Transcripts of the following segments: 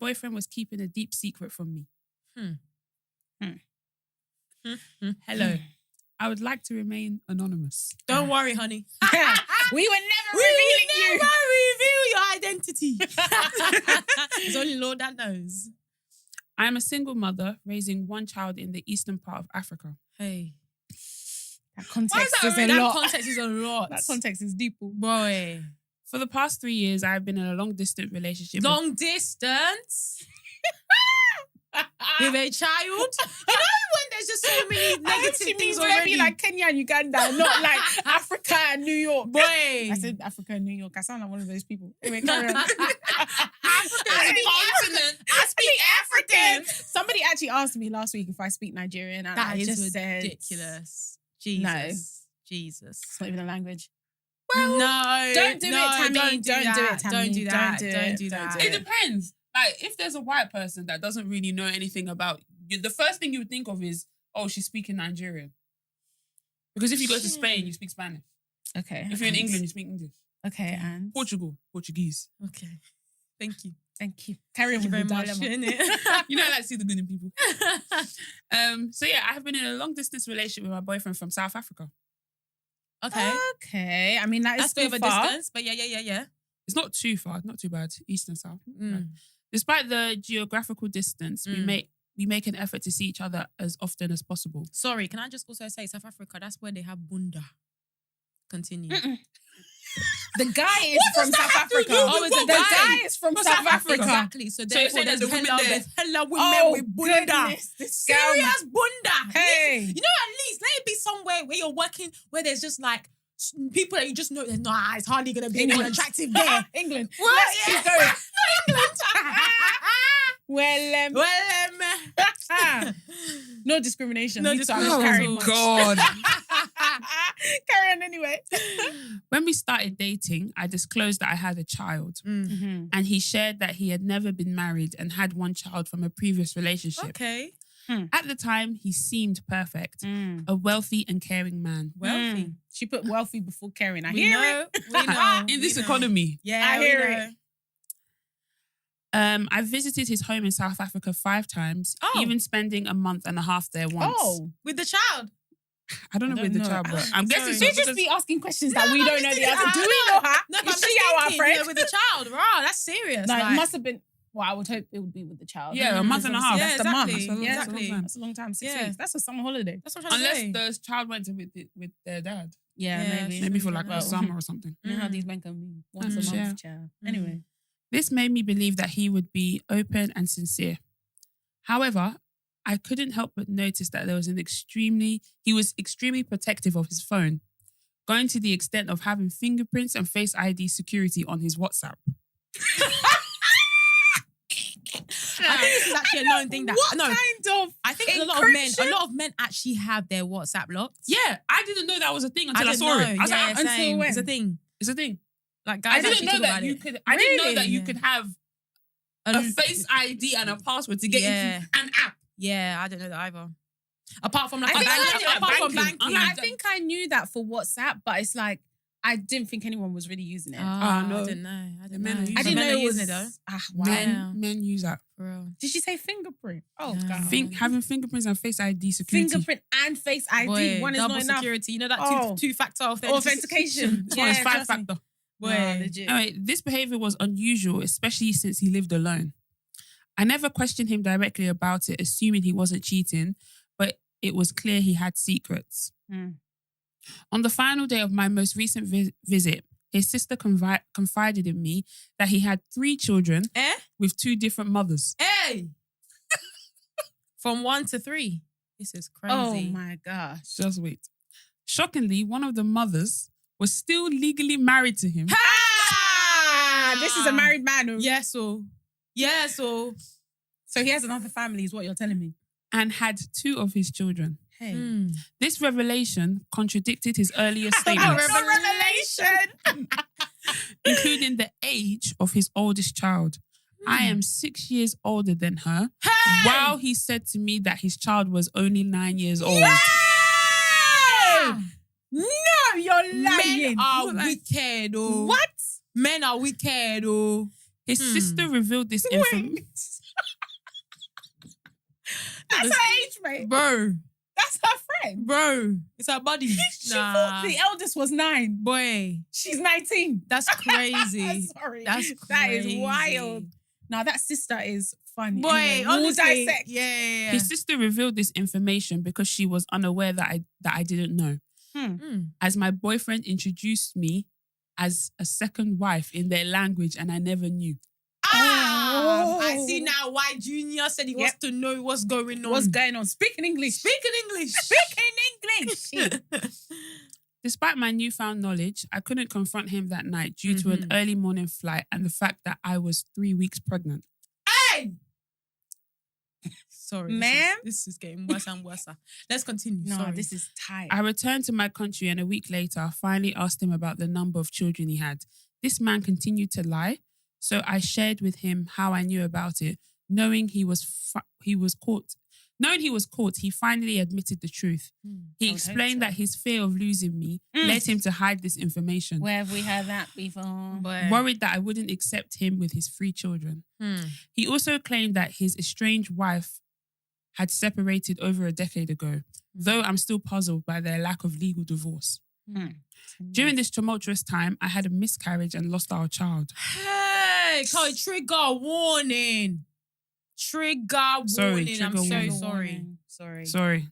boyfriend was keeping a deep secret from me. Hello. I would like to remain anonymous. Don't worry, honey. We were never revealing you. Reveal your identity. It's only Lord that knows. I am a single mother raising one child in the eastern part of Africa. Hey. That context Why is that a that lot. context is a lot. That context is deep. Boy. For the past 3 years, I have been in a long-distance relationship. Long distance? With a child? You know when there's just so many negative things already? Maybe like Kenya and Uganda, not like Africa and New York. Boy. I said Africa and New York. I sound like one of those people. Anyway, carry on. I speak African. Somebody actually asked me last week if I speak Nigerian, and That I is just said ridiculous. Jesus. No. Jesus. It's not even a language. Well, no. Don't do it, Tammy. Don't do it, Tammy. Don't do that. Don't do that. it. It depends. Like, if there's a white person that doesn't really know anything about you, the first thing you would think of is, oh, she's speaking Nigerian. Because if you go to Spain, you speak Spanish. Okay. If you're in England, you speak English. Okay, and Portuguese. Okay. Thank you. Thank you. Carry on with the dilemma. You know, I like to see the good in people. So yeah, I have been in a long distance relationship with my boyfriend from South Africa. Okay. I mean, That's a still bit of a far. distance, but yeah. It's not too far, not too bad. East and South. Despite the geographical distance, we make an effort to see each other as often as possible. Sorry, can I just also say South Africa, that's where they have bunda. Continue. The guy is from South Africa. The guy is from South Africa. Exactly. So therefore, there's there's the women there. hella women with bunda. Goodness, this girl. Serious bunda. Hey. You know, at least let it be somewhere where you're working, where there's just like people that you just know, nah, it's hardly going to be anyone attractive there. England. Well, Let's keep going. No discrimination. No Me too, I'm discrimination. just carrying much. God. Carry on anyway. When we started dating, I disclosed that I had a child. Mm-hmm. And he shared that he had never been married and had one child from a previous relationship. Okay. At the time, he seemed perfect. A wealthy and caring man. Wealthy. She put wealthy before caring. I We hear know. it. We know. In this we know. economy. Yeah, I hear it. I visited his home in South Africa 5 times, Oh. even spending a month and a half there once. Oh. With the child. I don't know I with the don't child, know. but I'm guessing Sorry. She just be asking questions that we don't know the answer. Do we I know her? No, but Is I'm just she our thinking, friend? with the child. Wow, that's serious. No, like, it must have been. Well, I would hope it would be with the child. Yeah, a month and a half. Yeah, That's the month. exactly. That's a long- Yeah, that's a long time. That's a long time. 6 Yeah. weeks. That's a summer holiday. That's what I'm trying to say. Unless the child went with their dad. Yeah, Yeah, maybe. Maybe for like Well, a summer or something. You know how these men can be once a Mm, month, yeah. child. Anyway. This made me believe that he would be open and sincere. However, I couldn't help but notice that he was extremely protective of his phone, going to the extent of having fingerprints and Face ID security on his WhatsApp. I think this is actually a known thing that kind of I think a lot of men actually have their WhatsApp locked. Yeah, I didn't know that was a thing until I didn't saw know. it. I was Yeah, like, until same. when? It's a thing. it's a thing. Like guys I didn't actually know talk that about you it. could. I didn't know Really? that you Yeah. could have a Face ID and a password to get into an app. Yeah, I don't know that either. Apart from like I a think banking, I- apart from banking. banking. I think I knew that for WhatsApp, but it's like I didn't think anyone was really using it. no. I didn't know. I didn't men know. are using I didn't Men know are it was using it though. wow. Yeah. Men use that. For real. Did she say fingerprint? Oh No. god. Having fingerprints and Face ID security. Fingerprint and Face ID. Boy, One is double not enough. security. You know that Oh. two-factor Authentication. This one is Yeah, 5 trust me. factor. Boy. Wow, legit. Anyway, this behavior was unusual, especially since he lived alone. I never questioned him directly about it, assuming he wasn't cheating, but it was clear he had secrets. Mm. On the final day of my most recent visit, his sister confided in me that he had 3 children with 2 different mothers. Hey! From 1 to 3. This is crazy. Oh my gosh. Just wait. Shockingly, one of the mothers was still legally married to him. Ah, this is a married man. Who, Yes, so. Yes, so. So he has another family, is what you're telling me. And had 2 of his children. Hey. This revelation contradicted his earlier statements, Revelation. including the age of his oldest child. I am 6 years older than her, while he said to me that his child was only 9 years old. No, you're lying. Men are wicked, oh. What? Men are wicked, oh. His sister revealed this information. Wait. That's eldest. her age mate. Bro. That's her friend. Bro. It's our buddy. She thought the eldest was 9. Boy, She's 19. that's crazy. Sorry. That's That crazy. is wild. Now that sister is funny. Boy, Anyway, we'll honestly, dissect. yeah. His sister revealed this information because she was unaware that I didn't know. As my boyfriend introduced me as a second wife in their language and I never knew. I see now why Junior said he wants to know what's going on. What's going on? Speaking English. Speaking English. Speaking English. Despite my newfound knowledge, I couldn't confront him that night due to an early morning flight and the fact that I was 3 weeks pregnant. Hey! Sorry, Ma'am? This is getting worse and worse. Let's continue. No, Sorry. this is tight. I returned to my country and a week later, I finally asked him about the number of children he had. This man continued to lie, so I shared with him how I knew about it. Knowing he was caught, he finally admitted the truth. He explained that his fear of losing me led him to hide this information. Where have we heard that before? Worried that I wouldn't accept him with his 3 children. He also claimed that his estranged wife had separated over a decade ago, though I'm still puzzled by their lack of legal divorce. During this tumultuous time, I had a miscarriage and lost our child. Hey, trigger warning. Trigger warning. I'm so sorry. Sorry.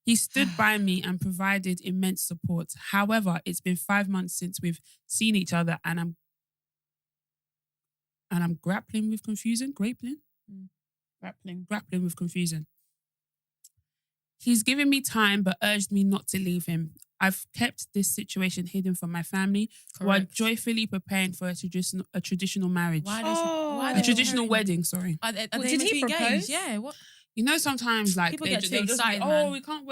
He stood by me and provided immense support. However, it's been 5 months since we've seen each other and I'm grappling with confusion. Grappling with confusion. He's given me time but urged me not to leave him. I've kept this situation hidden from my family who are joyfully preparing for a traditional marriage. Why a traditional wedding, sorry. Did he propose? Yeah. What? You know, sometimes like People get too they'll just be, excited, oh, man. we can't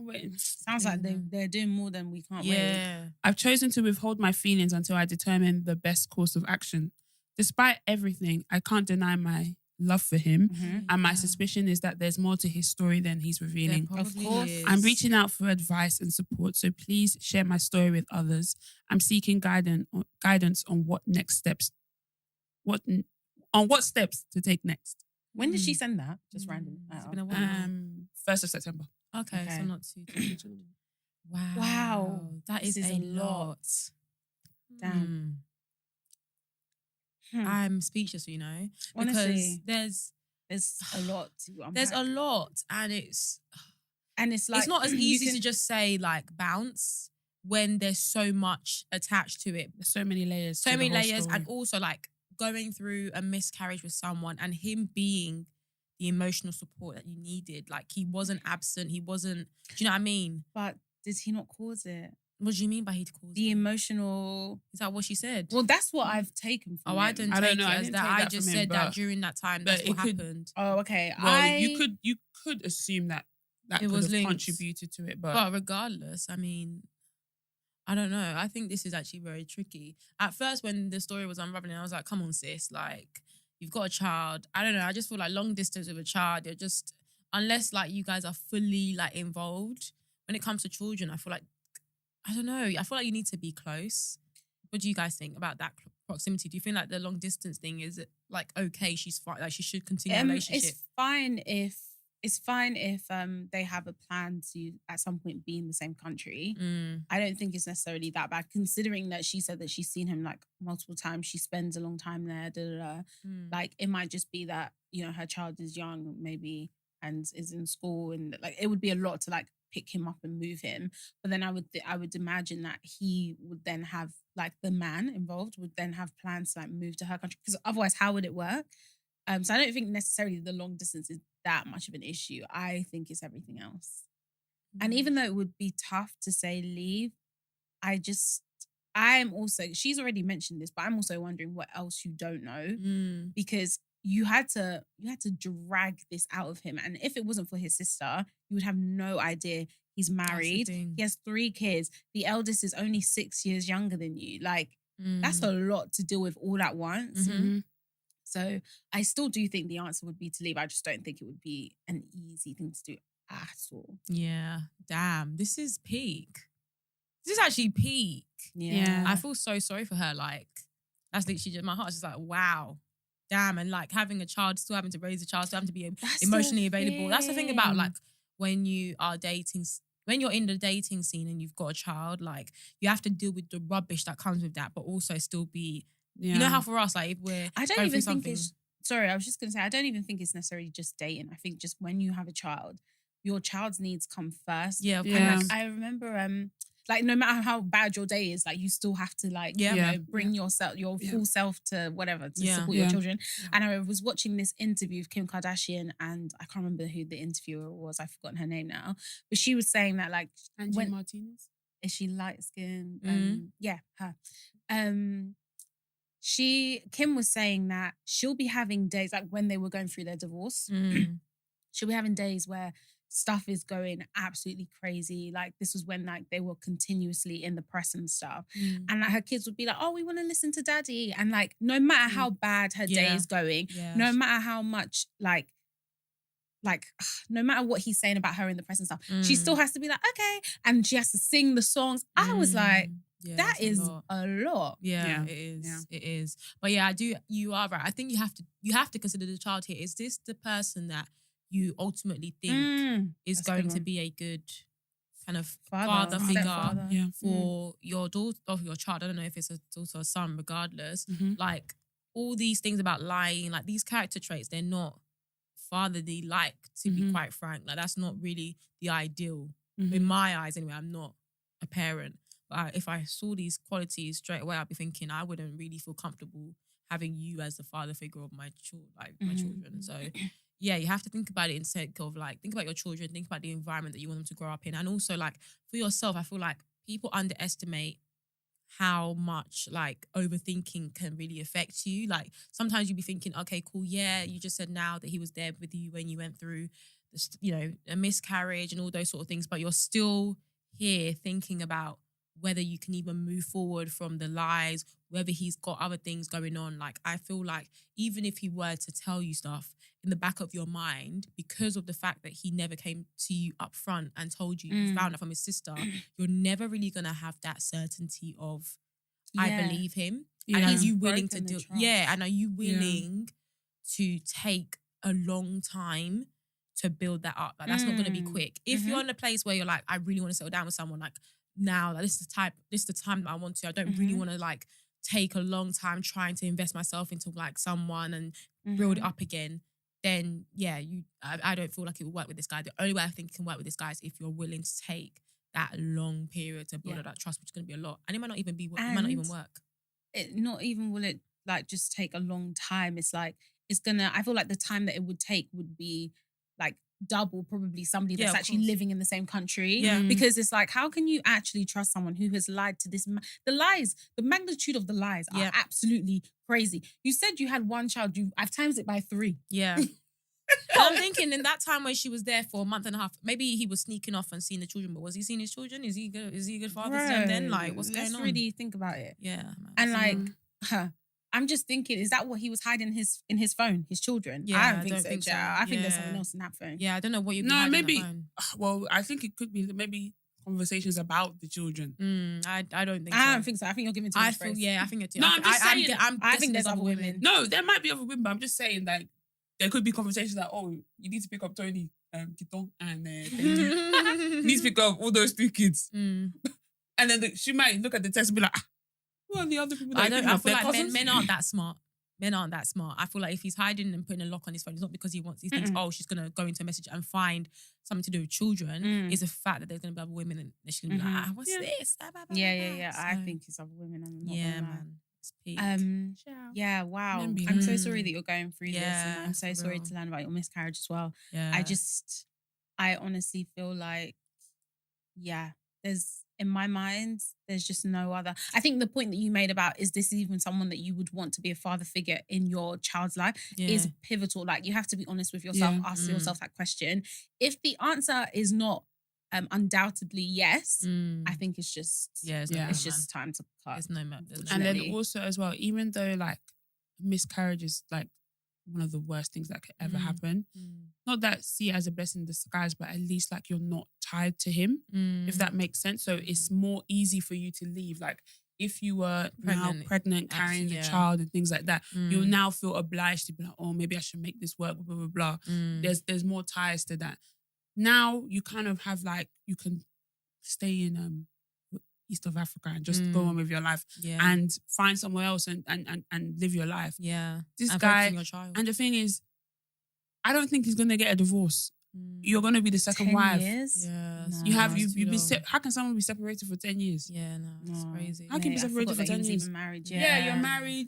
wait. Sounds like they're doing more than we can't wait. Yeah. I've chosen to withhold my feelings until I determine the best course of action. Despite everything, I can't deny my love for him, and my suspicion is that there's more to his story than he's revealing. Of course. I'm reaching out for advice and support, so please share my story with others. I'm seeking guidance on what steps to take next. When did she send that? Just random. It's been a while. 1st of September. Okay, so not too. Wow. That is a lot. Damn. I'm speechless, you know, Honestly, because there's a lot to unpack. there's a lot, and it's like it's not as easy to just say like bounce when there's so much attached to it. There's so many layers. So to the many whole layers, story. and also like going through a miscarriage with someone and him being the emotional support that you needed. Like he wasn't absent. He wasn't. Do you know what I mean? But did he not cause it? What do you mean by he caused The it? emotional. Is that what she said? Well, that's what I've taken from Oh, him. I didn't I don't take know. it I as didn't that. take I that just from him, said that but- during that time, but that's what it could- happened. Oh, okay. Well, you could assume that It could was have linked. contributed to it, but But regardless, I mean, I don't know. I think this is actually very tricky. At first, when the story was unraveling, I was like, come on, sis. Like, you've got a child. I don't know. I just feel like long distance with a child, you're just, unless like you guys are fully like involved, when it comes to children, I feel like, I don't know. I feel like you need to be close. What do you guys think about that proximity? Do you think like the long distance thing is like okay? She's fine. Like she should continue a relationship. It's fine if they have a plan to at some point be in the same country. I don't think it's necessarily that bad, considering that she said that she's seen him like multiple times. She spends a long time there. Like it might just be that, you know, her child is young maybe and is in school, and like it would be a lot to like pick him up and move him. But then I would imagine that he would then have, like, the man involved would then have plans to like move to her country, because otherwise how would it work? So I don't think necessarily the long distance is that much of an issue. I think it's everything else. And even though it would be tough to say leave, I'm also, she's already mentioned this, but I'm also wondering what else you don't know, because you had to drag this out of him. And if it wasn't for his sister, you would have no idea. He's married. He has 3 kids. The eldest is only 6 years younger than you. Like, that's a lot to deal with all at once. So I still do think the answer would be to leave. I just don't think it would be an easy thing to do at all. Yeah. Damn. This is peak. This is actually peak. Yeah. I feel so sorry for her. Like, that's literally just, my heart's just like, wow. damn, and like having a child, still having to raise a child, still having to be That's emotionally the available. That's the thing about thing. like when you are dating, when you're in the dating scene and you've got a child, like you have to deal with the rubbish that comes with that, but also still be, you know how for us, like if we're I don't going even through think something, it's. Sorry, I was just gonna say I don't even think it's necessarily just dating. I think just when you have a child, your child's needs come first. yeah, of Yeah. course. And like, I remember, like no matter how bad your day is, like you still have to like, Yeah. you know, bring yourself, your Yeah. full self to whatever to Yeah. support Yeah. your children. Yeah. And I was watching this interview of Kim Kardashian, and I can't remember who the interviewer was. I've forgotten her name now, but she was saying that like, Angie Martinez. is she light skinned? Mhm. Yeah, her. Kim was saying that she'll be having days like when they were going through their divorce. Mm. She'll be having days where stuff is going absolutely crazy. Like this was when like they were continuously in the press and stuff. Mm. And like her kids would be like, oh, we want to listen to daddy. And like no matter how bad her day Yeah. is going, Yeah. no matter how much like no matter what he's saying about her in the press and stuff, she still has to be like, okay. And she has to sing the songs. I was like, Yeah, that it's is a lot. Yeah, Yeah. it is. Yeah. It is. But yeah, you are right. I think you have to consider the child here. Is this the person that you ultimately think is That's a going good to one. be a good kind of Father, father figure stepfather. Yeah. for your daughter or your child? I don't know if it's a daughter or son, regardless. Mhm. Like all these things about lying, like these character traits, they're not fatherly like, to be Mhm. quite frank. Like that's not really the ideal. Mhm. In my eyes anyway. I'm not a parent. But if I saw these qualities straight away, I'd be thinking I wouldn't really feel comfortable having you as the father figure of my my children. So yeah, you have to think about it in sake of like, think about your children, think about the environment that you want them to grow up in. And also like for yourself, I feel like people underestimate how much like overthinking can really affect you. Like sometimes you'd be thinking, okay, cool, yeah, you just said now that he was there with you when you went through this, you know, a miscarriage and all those sort of things, but you're still here thinking about whether you can even move forward from the lies, whether he's got other things going on. Like I feel like even if he were to tell you stuff, in the back of your mind, because of the fact that he never came to you up front and told you, you found out from his sister, you're never really going to have that certainty of, I Yeah. believe him. Yeah. And are He's you willing to broken the do, trust. yeah, and are you willing to take a long time to build that up? Like that's not going to be quick. If you're in a place where you're like, I really want to settle down with someone, like now, like, this is the time that I want to. I don't really want to like take a long time trying to invest myself into like someone and build it up again. Then yeah, I don't feel like it will work with this guy. The only way I think it can work with this guy is if you're willing to take that long period to build up that trust, which is going to be a lot, and it might not even be. It might not even work. It not even will it like just take a long time. It's like it's gonna. I feel like the time that it would take would be like double probably somebody Yeah, that's of actually course. living in the same country. Yeah. Because it's like, how can you actually trust someone who has lied to this? The lies, the magnitude of the lies are Yeah. absolutely crazy. You said you had one child. I've times it by 3. Yeah. And I'm thinking in that time when she was there for a month and a half, maybe he was sneaking off and seeing the children, but was he seeing his children? Is he good? Is he a good father to them then? Like, what's going on? Let's really think about it. Yeah. Man. And like, I'm just thinking, is that what he was hiding in his phone, his children? Yeah, I don't think so. I think there's Yeah. something else in that phone. Yeah, I don't know what you'd be No, hiding maybe. on that phone. Well, I think it could be maybe conversations about the children. I don't think so. I don't think so. I think you're giving too much I feel, praise. yeah, I think it too. No, I'm just saying. I think there's other women. No, there might be other women, but I'm just saying that there could be conversations like, oh, you need to pick up Tony, Kiton, and you need to pick up all those 2 kids. And then she might look at the text and be like, who are the other people that I you're don't. picking I up? feel Their like cousins? men aren't that smart. Men aren't that smart. I feel like if he's hiding and putting a lock on his phone, it's not because he thinks, oh, she's gonna go into a message and find something to do with children. It's a fact that there's gonna be other women and she's gonna be like, what's this? Yeah. I So, think it's other women. I'm not yeah, gonna lie. man. It's peak. Yeah, wow. Maybe. I'm so sorry that you're going through this, Yeah, and I'm so for sorry real. to learn about your miscarriage as well. Yeah. I honestly feel like, yeah, in my mind, there's just no other. I think the point that you made about, is this even someone that you would want to be a father figure in your child's life, is pivotal. Like, you have to be honest with yourself, ask yourself that question. If the answer is not undoubtedly yes, I think it's just, it's just time to cut. There's no map. And then also as well, even though like miscarriage is like one of the worst things that could ever happen, not that see it as a blessing in disguise, but at least like you're not tied to him, if that makes sense. So it's more easy for you to leave. Like if you were now pregnant, carrying the yeah. child and things like that, you'll now feel obliged to be like, oh, maybe I should make this work, blah, blah, blah. There's more ties to that. Now you kind of have like, you can stay in East of Africa and just go on with your life and find somewhere else and live your life. Yeah. This and guy, your child. and the thing is, I don't think he's going to get a divorce. You're going to be the second 10 wife. years? Yeah. No. You've been how can someone be separated for 10 years? Yeah, no, it's crazy. How can you be Mate, I separated forgot for that he 10 was years? even married. Yeah, you're married.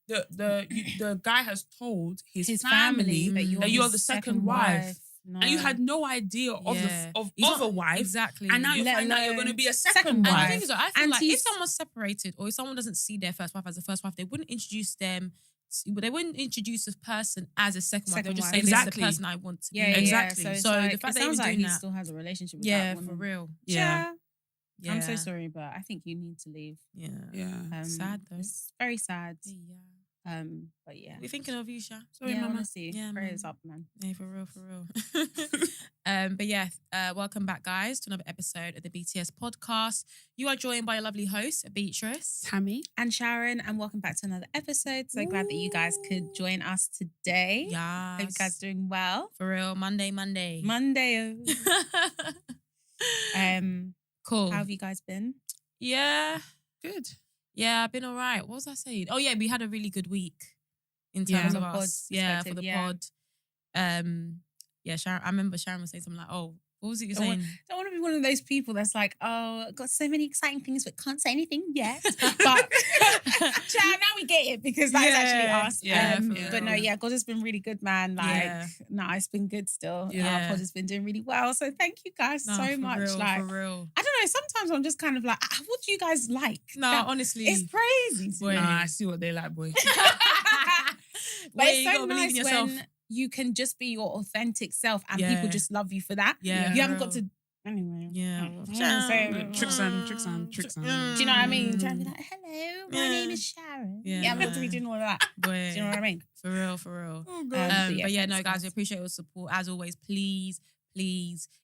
The guy has told his family that you're the second wife. No. And you had no idea of a wife. Exactly. And now you find out you're going to be a second And wife. the thing is, I feel And like if he's- someone's separated or if someone doesn't see their first wife as a first wife, they wouldn't introduce them. But they wouldn't introduce this person as a second wife. They'll just say, "This is the person I want to be." Yeah, exactly. Yeah. So like, the fact it that sounds he's like doing he that, still has a relationship with that woman. for real. Yeah. I'm so sorry, but I think you need to leave. Yeah. Sad though. It's very sad. Yeah. But yeah. We're thinking of you, Sha. Sorry, yeah, mama. honestly, Yeah, prayers man. up, man. Yeah, for real. But yeah, welcome back, guys, to another episode of the BTS Podcast. You are joined by a lovely host, Beatrice. Tammy. And Sharon, and welcome back to another episode. So glad that you guys could join us today. Yeah. Hope you guys are doing well. For real. Monday. Monday. Cool. How have you guys been? Yeah. Good. Yeah, I've been all right. What was I saying? Oh, yeah, we had a really good week in terms of From a pod us. Yeah, for perspective, the yeah. pod. Sharon, I remember Sharon was saying something like, oh, what was it you're Don't saying? Don't want to be one of those people that's like, oh, I've got so many exciting things, but can't say anything yet. But now we get it because that is actually us. Yeah, but no, God has been really good, man. Like, it's been good still. Yeah. Our pod has been doing really well. So thank you guys so much. Real, like, for real. I don't know. Sometimes I'm just kind of like, what do you guys like? No, That- honestly. it's crazy. to Boy. me. Nah, I see what they like, boy. But Wait, it's you so gotta believe in nice yourself. when you can just be your authentic self and people just love you for that. Yeah. You haven't got to. Anyway. Yeah. Tricks on. Do you know what I mean? Trying to be like, hello, my name is Sharon. Yeah. I'm not to be doing all of that. Boy. Do you know what I mean? For real. Oh, But yeah, no, thanks, guys, we appreciate your support. As always, please,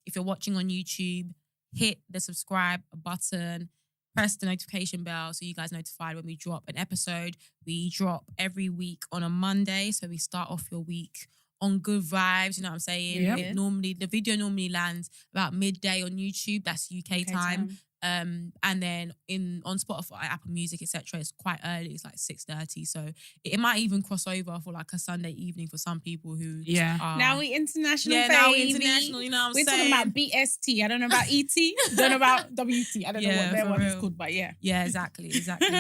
if you're watching on YouTube, hit the subscribe button, press the notification bell so you guys are notified when we drop an episode. We drop every week on a Monday, so we start off your week on good vibes, you know what I'm saying? Yep. The video normally lands about midday on YouTube. That's UK time. And then on Spotify, Apple Music, etc., it's quite early. It's like 6:30, so it might even cross over for like a Sunday evening for some people who are, Now we international. yeah, now we baby. international. You know what I'm We're saying? talking about BST. I don't know about ET. Don't know about WT. I don't know Yeah, what their for one is real. called, but yeah. Yeah, exactly.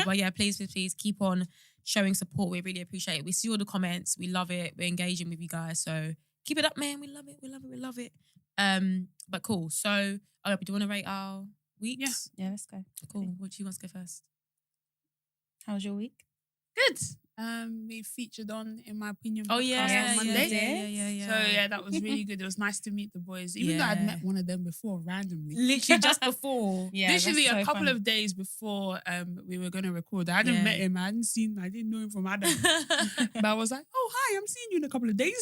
But yeah, please keep on showing support. We really appreciate it. We see all the comments. We love it. We're engaging with you guys. So keep it up, man. We love it. But cool. So, do you want to rate our weeks? Yeah, let's go. Cool. What do you want to go first? How was your week? Good. We featured on In My Opinion Oh podcast yeah, on Monday. yeah. So yeah, that was really good. It was nice to meet the boys, even though I'd met one of them before randomly. Literally just before. Yeah, Literally that's a so couple funny. of days before we were gonna record. I hadn't met him. I didn't know him from Adam. But I was like, oh hi, I'm seeing you in a couple of days.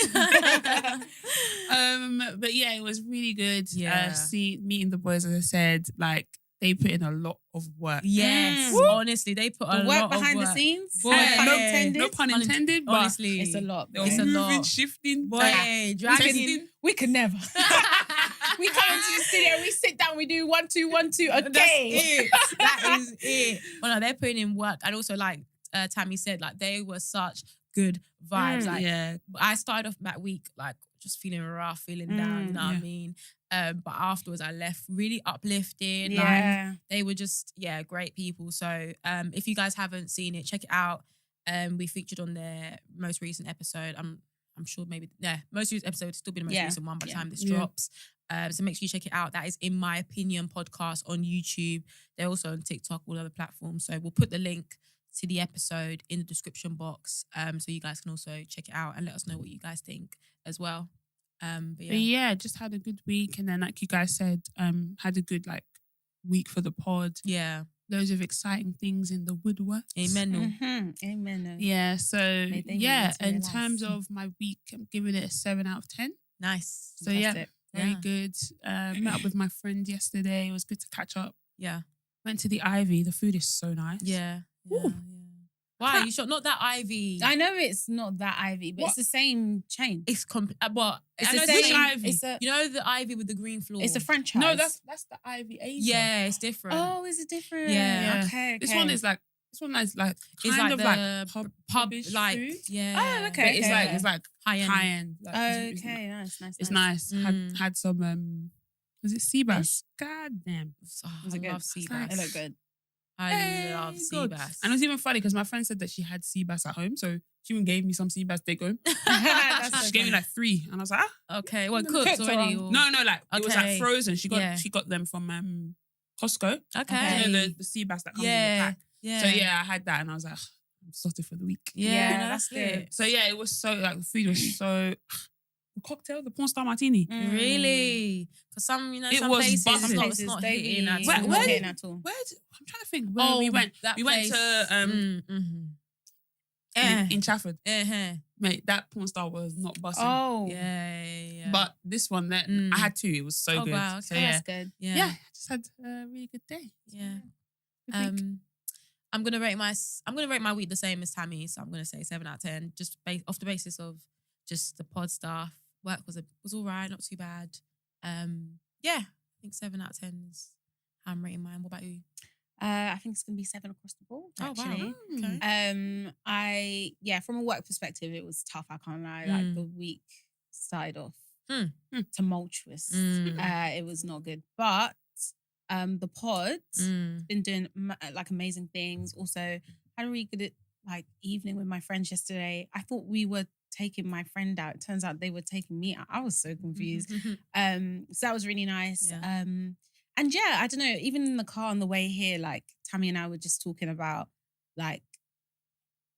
But yeah, it was really good. Yeah. Meeting the boys, as I said, like they put in a lot of work. Yes, Mm. honestly, they put The a work lot behind of the work. scenes. Boy, No pun intended, but Honestly, It's a lot. they were It's a moving, lot. shifting, Boy, testing. dragging. We could never. We come into the studio, we sit down, we do 1 2 1 2. Okay, That's it. That is it. Well, no, they're putting in work, and also like Tammy said, like they were such good vibes. Like yeah. I started off that week like just feeling rough, feeling down. You know what I mean? But afterwards, I left really uplifted. Yeah. Like they were just great people. So if you guys haven't seen it, check it out. We featured on their most recent episode. I'm sure maybe most recent episode will still be the most recent one by the time this drops. So make sure you check it out. That is In My Opinion Podcast on YouTube. They're also on TikTok, all other platforms. So we'll put the link to the episode in the description box, so you guys can also check it out and let us know what you guys think as well. But yeah, Just had a good week, and then like you guys said, had a good like week for the pod. yeah. Loads of exciting things in the woodwork. Amen. Amen. Yeah, so May they yeah, in materialise. terms of my week, I'm giving it a 7 out of 10. Nice. So yeah, Fantastic. very Yeah. good. Met up with my friend yesterday. It was good to catch up. Yeah. Went to the Ivy. The food is so nice. Yeah. Ooh. Why? You sure? Not that Ivy. I know it's not that Ivy, but What? it's the same chain. It's but It's I the know same. Which Ivy? It's a, You know the Ivy with the green floor. it's a franchise. No, that's the Ivy Asia. Yeah, it's different. Oh, is it different? Yeah. Okay. This one is like kind it's of like like the pub like food. yeah. Oh, okay. But it's like high end. high end. Like, Okay, nice. It's nice. Mm. Had some was it sea bass? God damn. Oh, Was I it good? love sea It bass. It looked good. I love sea God. bass. And it was even funny because my friend said that she had sea bass at home, so she even gave me some sea bass to take home. That's so She gave me funny. like 3, and I was like, Okay, well, Cooked cooked already. or- or- no, like it was like Okay. frozen. She Yeah. got them from Costco. Okay. You know, the sea bass that comes in the Yeah. pack. Yeah. So yeah, I had that, and I was like, I'm sorted for the week. Yeah, Yeah, no, that's good. So yeah, it was so like the food was so. The cocktail, the porn star martini. Really? Because some It some was places, busting. it's not they hitting at really- Where- all. not where- hitting at all. I'm trying to think where we went. That We went place. to in Trafford. Uh-huh. Mate, that porn star was not busting. Oh, Yeah. But this one, that Mm. I had 2. It was so Oh, good. wow, So okay. yeah, that's good. yeah, I just had a really good day. Yeah. Good week. I'm gonna rate my week the same as Tammy, so I'm gonna say 7 out of 10, just off the basis of just the pod stuff. Work was all right, not too bad. Yeah, I think 7 out of 10 is how I'm rating mine. What about you? I think it's gonna be 7 across the board. Actually. Okay. From a work perspective, it was tough. I can't lie. Like the week started off tumultuous. It was not good, but the pod's been doing like amazing things. Also, had a really good like evening with my friends yesterday. I thought we were taking my friend out. It turns out they were taking me out. I was so confused. So that was really nice. Yeah. And yeah, I don't know, even in the car on the way here, like Tammy and I were just talking about like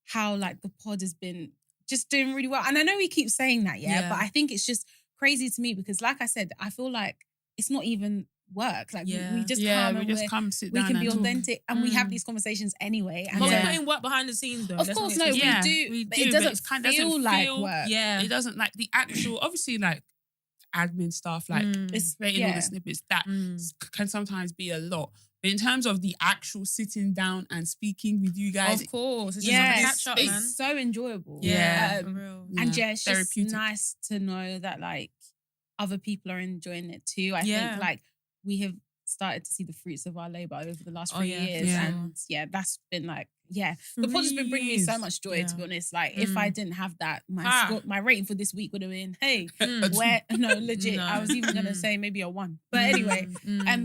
how like the pod has been just doing really well. And I know we keep saying that, Yeah. but I think it's just crazy to me because like I said, I feel like it's not even work. Like Yeah. we just Yeah, come we and just come sit we down can be and talk. authentic and we have these conversations anyway. And But then- we're putting work behind the scenes though. of Let's course, not no, get we Yeah, do, we but do, it but doesn't it's kind- feel doesn't like feel- work. Yeah. It doesn't like the actual, obviously like admin stuff, like It's creating all the snippets, that can sometimes be a lot. But in terms of the actual sitting down and speaking with you guys, Of course. It's just Yeah, a it's, catch up, it's man. so enjoyable. Yeah. For real. And yeah, it's just therapeutic. nice to know that like other people are enjoying it too. I Yeah. think like we have started to see the fruits of our labor over the last Oh, 3 yeah, for years. sure. And yeah, that's been like, the pod has been bringing me so much joy, to be Yeah. honest. Like if I didn't have that, my rating for this week would have been, hey, legit. No. I was even gonna say maybe a 1. But anyway,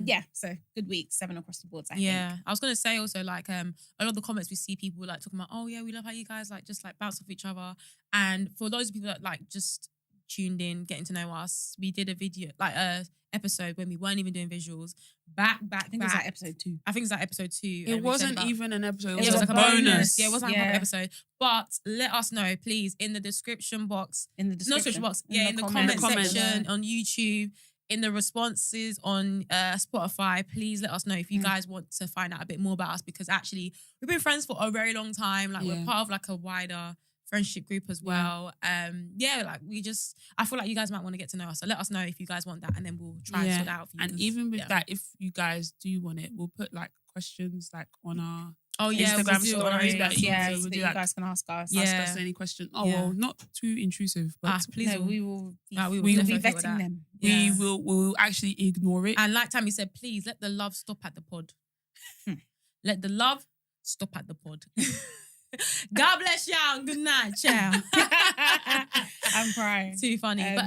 yeah, so good week, 7 across the board, I think. Yeah, I was gonna say also like a lot of the comments we see people like talking about, oh yeah, we love how you guys like just like bounce off each other. And for those people that like just tuned in, getting to know us, we did a video like a episode when we weren't even doing visuals. I think it was like episode 2. I think it's like episode 2. it wasn't even an episode. It It was, was a a bonus. bonus. Yeah, it wasn't like a Yeah. proper episode. But let us know, please, in the description box. In the No description. description box. Yeah, in the comment section on YouTube, in the responses on Spotify. Please let us know if you guys want to find out a bit more about us, because actually we've been friends for a very long time. Like we're part of like a wider friendship group as well. Like I feel like you guys might want to get to know us. So let us know if you guys want that, and then we'll try and sort it out for you. And even with that, if you guys do want it, we'll put like questions like on our we'll Instagram do it on our stories Instagram that stories. Yeah, we'll so do that you like guys can ask us. ask us any question. Oh Yeah. well, not too intrusive, but Please, No, we will be, we will we will be definitely with vetting that. them. Yeah. we'll actually ignore it. And like Tammy said, please let the love stop at the pod. Let the love stop at the pod. God bless y'all and good night, ciao. I'm crying. Too funny. But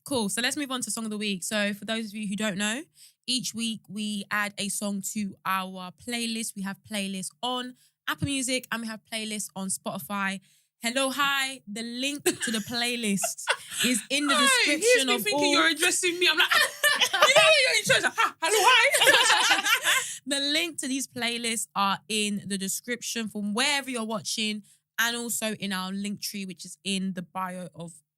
cool. So let's move on to Song of the Week. So for those of you who don't know, each week we add a song to our playlist. We have playlists on Apple Music and we have playlists on Spotify. Hello, hi. The link to the playlist is in the description here's me of thinking all. you're addressing me. I'm like, you know you're in charge. Hello, hi. The link to these playlists are in the description from wherever you're watching, and also in our link tree, which is in the bio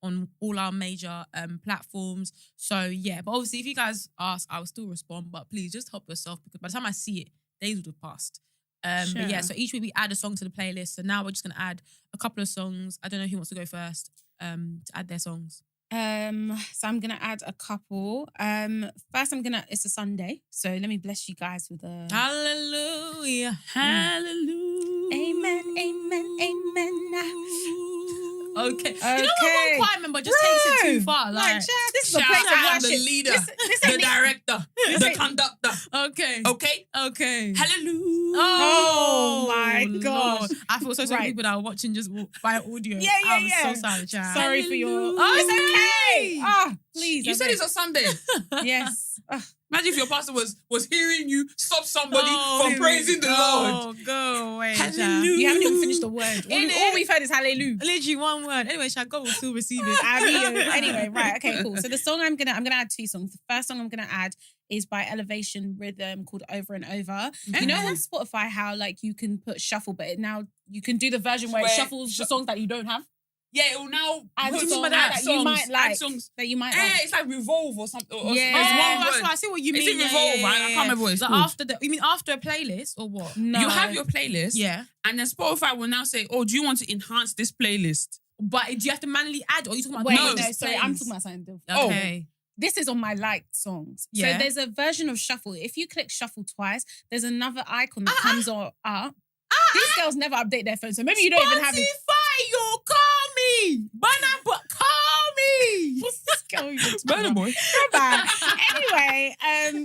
on all our major platforms. So yeah, but obviously if you guys ask, I will still respond, but please just help yourself, because by the time I see it, days would have passed. But yeah, so each week we add a song to the playlist. So now we're just gonna add a couple of songs. I don't know who wants to go first to add their songs. So I'm gonna add a couple. First it's a Sunday, so let me bless you guys with a Hallelujah. Hallelujah. Amen, amen, amen. Okay. You know what one choir member just takes it too far. Like, this is a Shout place of out worship. the leader, This the ain't me. director, the ain't- conductor. okay. Okay. Hallelujah. Oh my gosh. Lord. I feel so sorry for Right. people that are watching just by audio. Yeah. I'm so sorry, child. Sorry for your. Hallelujah. Oh, it's okay. Ah, please. You I said beg. it's a Sunday. Yes. Imagine if your pastor was hearing you stop somebody from here praising the Lord. Oh, go away, child. Hallelujah. You haven't even finished the word. Innit? All we've heard is hallelujah. Literally one word. Anyway, shall God will still receive it. Anyway, right, okay, cool. So the song I'm gonna add 2 songs. The first song I'm gonna add is by Elevation Rhythm called Over and Over. You know on Spotify how like you can put shuffle, but now you can do the version where it shuffles the songs that you don't have. Yeah, it will now And put songs add that you might like. add songs. That you might Yeah, like. it's like revolve or something. Or Yeah. there's Oh, one that's word. what I see what you Is mean. it revolve? I can't remember what it's Like called. you mean after a playlist or what? No. You have your playlist, Yeah. and then Spotify will now say, "Oh, do you want to enhance this playlist?" But do you have to manually add or are you talking about Wait, No. no, sorry, I'm talking about something different. Okay. This is on my liked songs. Yeah. So there's a version of shuffle. If you click shuffle twice, there's another icon that comes up. These girls never update their phone, so maybe you don't even have it. Spotify, you call me. Call me. What's this girl even talking Burna about? Boy. Bad. Anyway,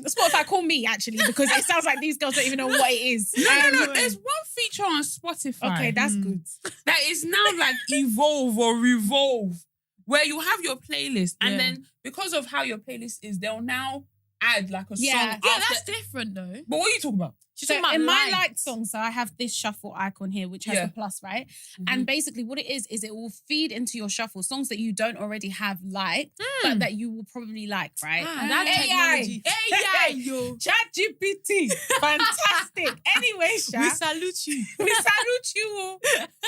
Spotify, call me actually because it sounds like these girls don't even know what it is. No. There's one feature on Spotify. Okay, that's good. that is now like evolve or revolve, where you have your playlist, and Yeah. then because of how your playlist is, they'll now add like a Yeah. song. Yeah, after. that's different though. But what are you talking about? She's So talking about in my liked. liked songs, so I have this shuffle icon here, which has Yeah. the plus, right? Mhm. And basically what it is it will feed into your shuffle songs that you don't already have liked, but that you will probably like, right? That AI. technology. AI, yo. ChatGPT. Fantastic. Anyway, We Sha, salute you. we salute you.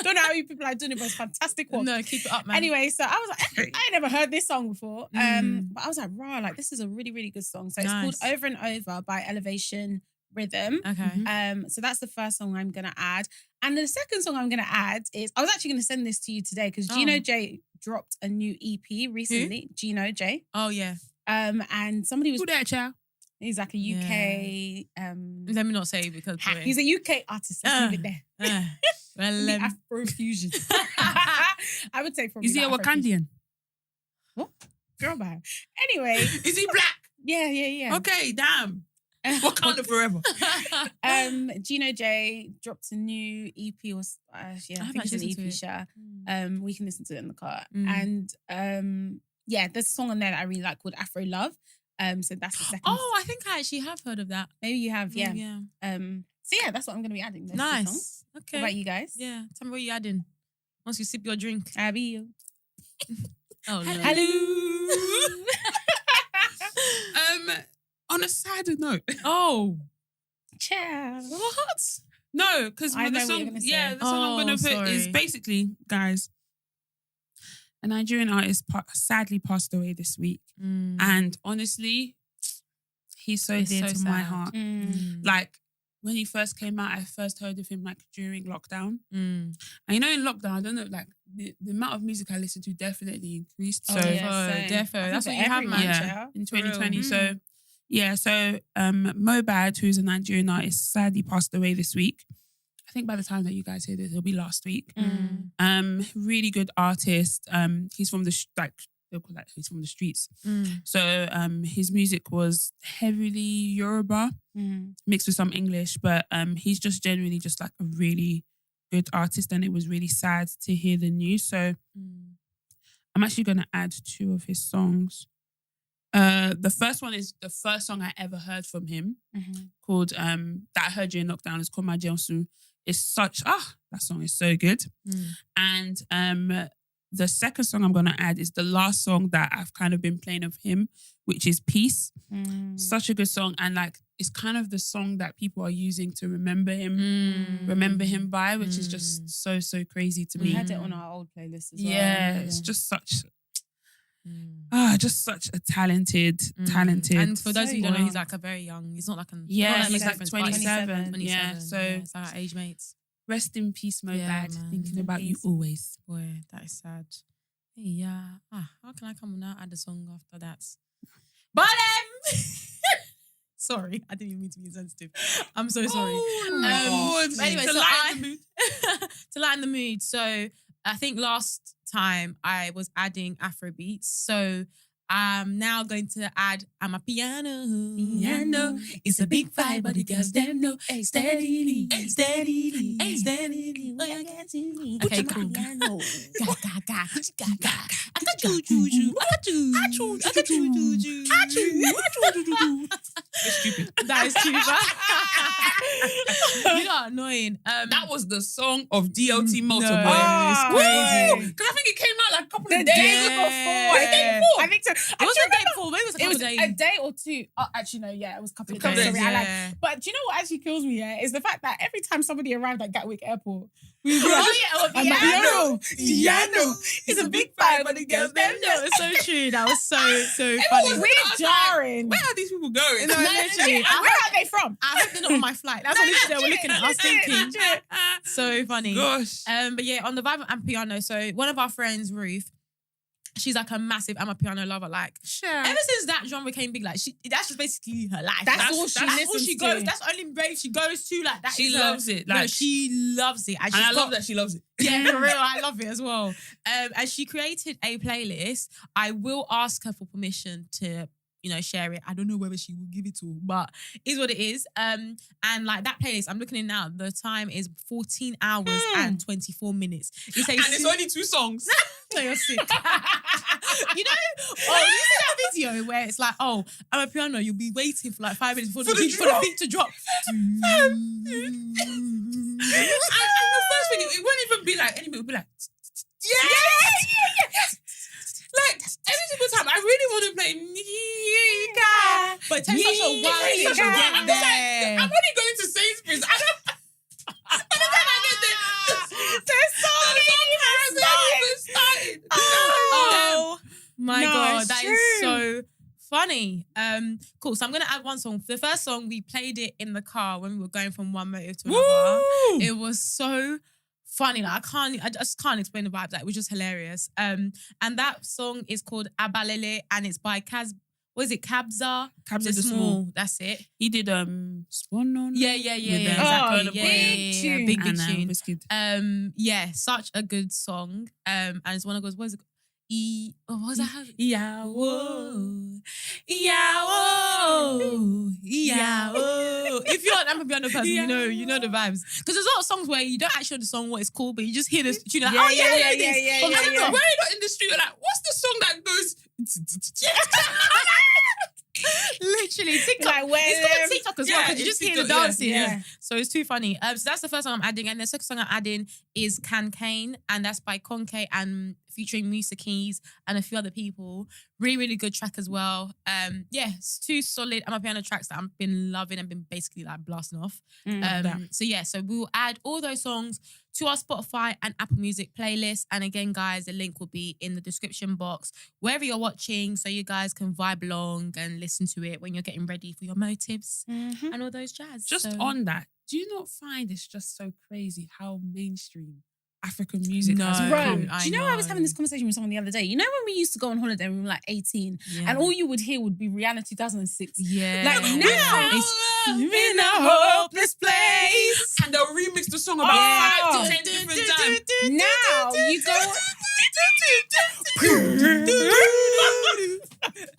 Don't know how you people are doing it, but it's fantastic work. No, keep it up, man. Anyway, so I was like, I ain't never heard this song before. Mm. But I was like, rah, like this is a really, really good song. So it's Nice. called Over and Over by Elevation Rhythm. Okay. So that's the first song I'm gonna add. And the second song I'm gonna add is I was actually gonna send this to you today because Gino J dropped a new EP recently. Gino J. Oh yeah. And somebody was Who that, child? he's like a UK Let me not say because he's a UK artist. Let's leave it there. well, Afro fusion. I would say probably Is he a like Afrofusion. Wakandian? What? Girl bye. Anyway, Is he black? yeah. Okay, damn. Wakanda forever. Gino J dropped a new EP or I think it's an EP share. We can listen to it in the car. And there's a song on there that I really like called Afro Love. So that's the second. Oh, I think I actually have heard of that. Maybe you have, yeah. Yeah. So yeah, that's what I'm gonna be adding. Those two songs. Nice. Okay. What about you guys? Yeah. Tell me what you adding. Once you sip your drink. I be you. Oh no. Hello. On a sadder note. Oh. Ciao. What? No, because I the know what song, you're gonna say. the song I'm gonna put is sorry. basically, guys, a Nigerian artist sadly passed away this week, and honestly, he's so It's dear so to my sad. heart. Like when he first came out, I first heard of him like during lockdown, and you know, in lockdown, I don't know, like the amount of music I listened to definitely increased. So Defo. That's what you have, man. yeah, in 2020. real. So yeah, so Mobad, who's a Nigerian artist, sadly passed away this week. I think by the time that you guys hear this, it'll be last week. Really good artist. He's from the they'll call that he's from the streets. So his music was heavily Yoruba mixed with some English, but he's just generally just like a really good artist, and it was really sad to hear the news. So I'm actually going to add 2 of his songs. The first one is the first song I ever heard from him, called that I heard during lockdown. It's called My Jeonsu. It's such that song is so good. And the second song I'm gonna add is the last song that I've kind of been playing of him, which is Peace. Such a good song, and like it's kind of the song that people are using to remember him by, which is just so crazy to me. We had it on our old playlist as well. Yeah, it's just such a talented. And for those of you who don't know, young. he's like a very young. He's not like an he's makes a like difference, but 27. 27. Yeah, so it's our age mates. rest in peace, Mobad. Yeah, man. Thinking about you Peace. always. Boy, that is sad. Yeah. How can I come on now? Add a song after that. But sorry, I didn't even mean to be insensitive. I'm so sorry. Oh, Lord. But anyway, To so lighten the mood. to lighten the mood. So I think last time I was adding Afro beats. So I'm now going to add I'm a piano. Piano. It's a big vibe, but the girls them know. Steadily, steadily, steadily. Okay, cool. It's stupid. That is too bad. You are annoying. That was the song of DLT No, Motorboy. it's crazy. Because I think it came out like a couple The of days day ago. before. The day before. I think so. It wasn't a day before. Maybe it was a It couple was of days. a day or two. Oh, actually, no, yeah, it was a couple of Couple days. days, Sorry, I yeah. like. But do you know what actually kills me? Yeah, is the fact that every time somebody arrived at Gatwick Airport, we would be like, Oh, yeah, piano. Piano. It's a big vibe, but the girls them know. It's so true. That was so funny. was- We're jarring. Where are these people going? No, literally. And where are they from? I hope they're not on my flight. That's what literally they were looking at us thinking. Legit. So funny. Gosh. But yeah, on the vibe and piano. So one of our friends, Ruth, she's like a massive I'm a piano lover. Like Sure. ever since that genre became big, like that's just basically her life. That's all she listens to. goes. That's the only rave she goes to. Like that. She is her- loves it. No, Like, she loves it, and I love that she loves it. Yeah, for real, I love it as well. And she created a playlist. I will ask her for permission to, share it. I don't know whether she will give it to, but is what it is. And like that playlist, I'm looking at it now. The time is 14 hours and 24 minutes. It's It's only 2 songs. No, you're sick. You see that video where it's like, oh, I'm a piano. You'll be waiting for like 5 minutes for the beat to drop. and the first thing, it won't even be like anime. It'll be like, yeah. Like every single time, I really want to play Nika. But it takes such a while to It's such a while. get I'm just like, there. I'm only going to Sainsbury's. I don't. By the time I get there, There's so many started. Oh my No, God, it's that true. is so funny. Cool. So I'm gonna add one song. The first song we played it in the car when we were going from one motive to another. Woo! It was so funny. Like I just can't explain the vibe. Like it was just hilarious. And that song is called Abalele and it's by Kabza? Kabza the the Small. That's it. He did Spawn on. Yeah. Exactly. Yeah. Big tune. Wizkid. Yeah, such a good song. And it's one of those, what is it? What was that? Yawo. If you're an Amber Piano person, you know the vibes. Because there's a lot of songs where you don't actually know the song what it's called, but you just hear this tune. Like, Yeah, oh yeah, yeah, this. yeah, But yeah, I don't yeah. know, Where are you not in the street? You're like, what's the song that goes? literally TikTok. Like, where It's got them- TikTok as well because you it's just hear the TikTok, dancing. yeah. So it's too funny. So that's the first song I'm adding, and the second song I'm adding is Can Kane, and that's by Conke and featuring Musa Keys and a few other people. Really, really good track as well. It's 2 solid I'm a piano tracks that I've been loving and been basically like blasting off. So we will add all those songs to our Spotify and Apple Music playlist. And again, guys, the link will be in the description box wherever you're watching, so you guys can vibe along and listen to it when you're getting ready for your motives and all those jazz. Just So- on that, do you not find it's just so crazy how mainstream African music No. has Bro, become? do you know I was having this conversation with someone the other day? You know when we used to go on holiday when we were like 18 and all you would hear would be Rihanna 2006? Yeah. Like now, I'm in a hopeless place. And they'll remix the song about Oh. 5 to 10 different times. now you go.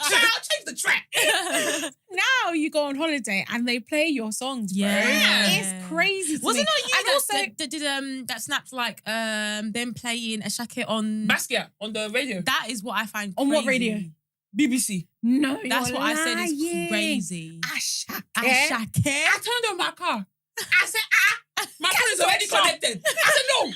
I'll change the track. Now you go on holiday and they play your songs, bro. Yeah. It's crazy. To Wasn't me. that you And that, also, that did that snapped like them playing a shacket on Basquiat on the radio. that is what I find On what crazy. radio? BBC. no, That's you're what I said is lying. crazy. Ashake. Ashake. I turned on my car. I said, my phone is already Stop. connected. I said, no.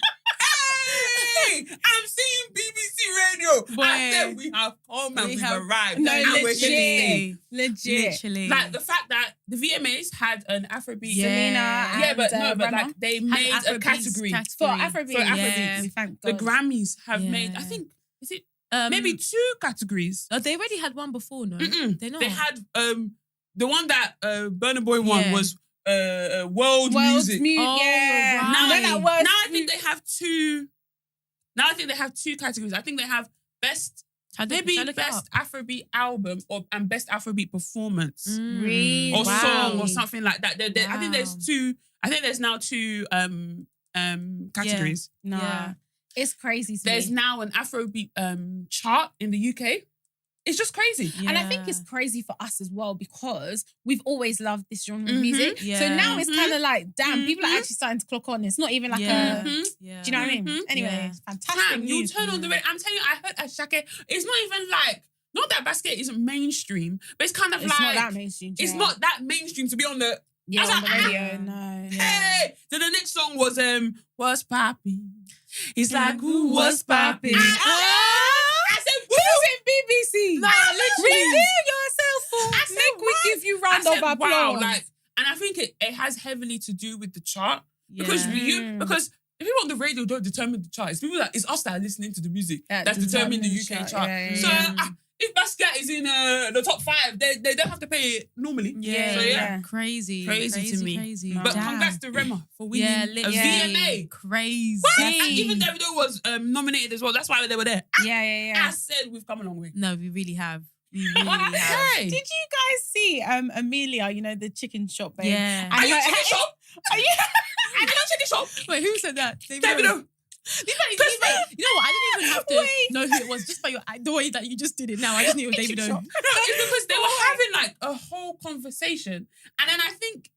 Hey, I'm seeing BBC radio. Boy. I said, we have come and We we've have- arrived. No, And we're here to stay. Legit. Literally. Like the fact that the VMAs had an Afrobeat. Selena Yeah, but and, but Rema. like they made a Afrobeats category. For Afrobeat. For Afrobeat. Yeah. We thank The God. Grammys have made, Yeah. I think, is it maybe maybe 2 categories? they already had one before, no? Mm-mm. They not. They had the one that Burna Boy won Yeah. was world music. Oh, yeah. right. Now, No, that was now I think they have 2. Now I think they have 2 categories. I think they have best Shall I maybe look it best up? Afrobeat album and best Afrobeat performance Really? or Wow. song or something like that. I think there's Wow. two. I think there's now two categories. Nah. Yeah. It's crazy to There's me. now an Afrobeat chart in the UK. It's just crazy. And I think it's crazy for us as well because we've always loved this genre of Mhm. music. So Yeah. now it's kind of like, damn, people are Mhm. actually starting to clock on. It's not even like Yeah. a, Mhm. Yeah. do you know what I mean? Mhm. Anyway, Yeah. it's fantastic Fam, you news. turn on the radio. I'm telling you, I heard Ashake. It's not even like, not that Basket isn't mainstream, but it's kind of It's like, not that mainstream. it's yeah. not that mainstream to be on the, Yeah, I was on the like, radio, ah. no. hey. So the next song was, what's poppin'? It's like, who was What's poppin'? poppin'? I said, Who's in BBC? No, literally. Reveal yourself, fool. I said, Make we what? give you I round said, of applause. wow, like, and I think it has heavily to do with the chart. Because because the people on the radio don't determine the chart. It's people it's us that are listening to the music that's determining the UK chart. Yeah, So yeah. if Basquiat is in the top 5, they don't have to pay it normally. Yeah. So yeah. Crazy Crazy to me. Crazy. No. But Damn. congrats to Rema for winning Yeah, a literally. VMA. Crazy. And even Davido was nominated as well. That's why they were there. Yeah. I said we've come a long way. No, we really have. We really What? have. Hey. Did you guys see Amelia, you know, the chicken shop babe? Yeah. Are you chicken shop? Are you? Are you chicken shop? Wait, who said that? Davido. You know what? I didn't even have to know who it was just by the way that you just did it now. I just knew it was Davido. No, it's because they were having like a whole conversation, and then I think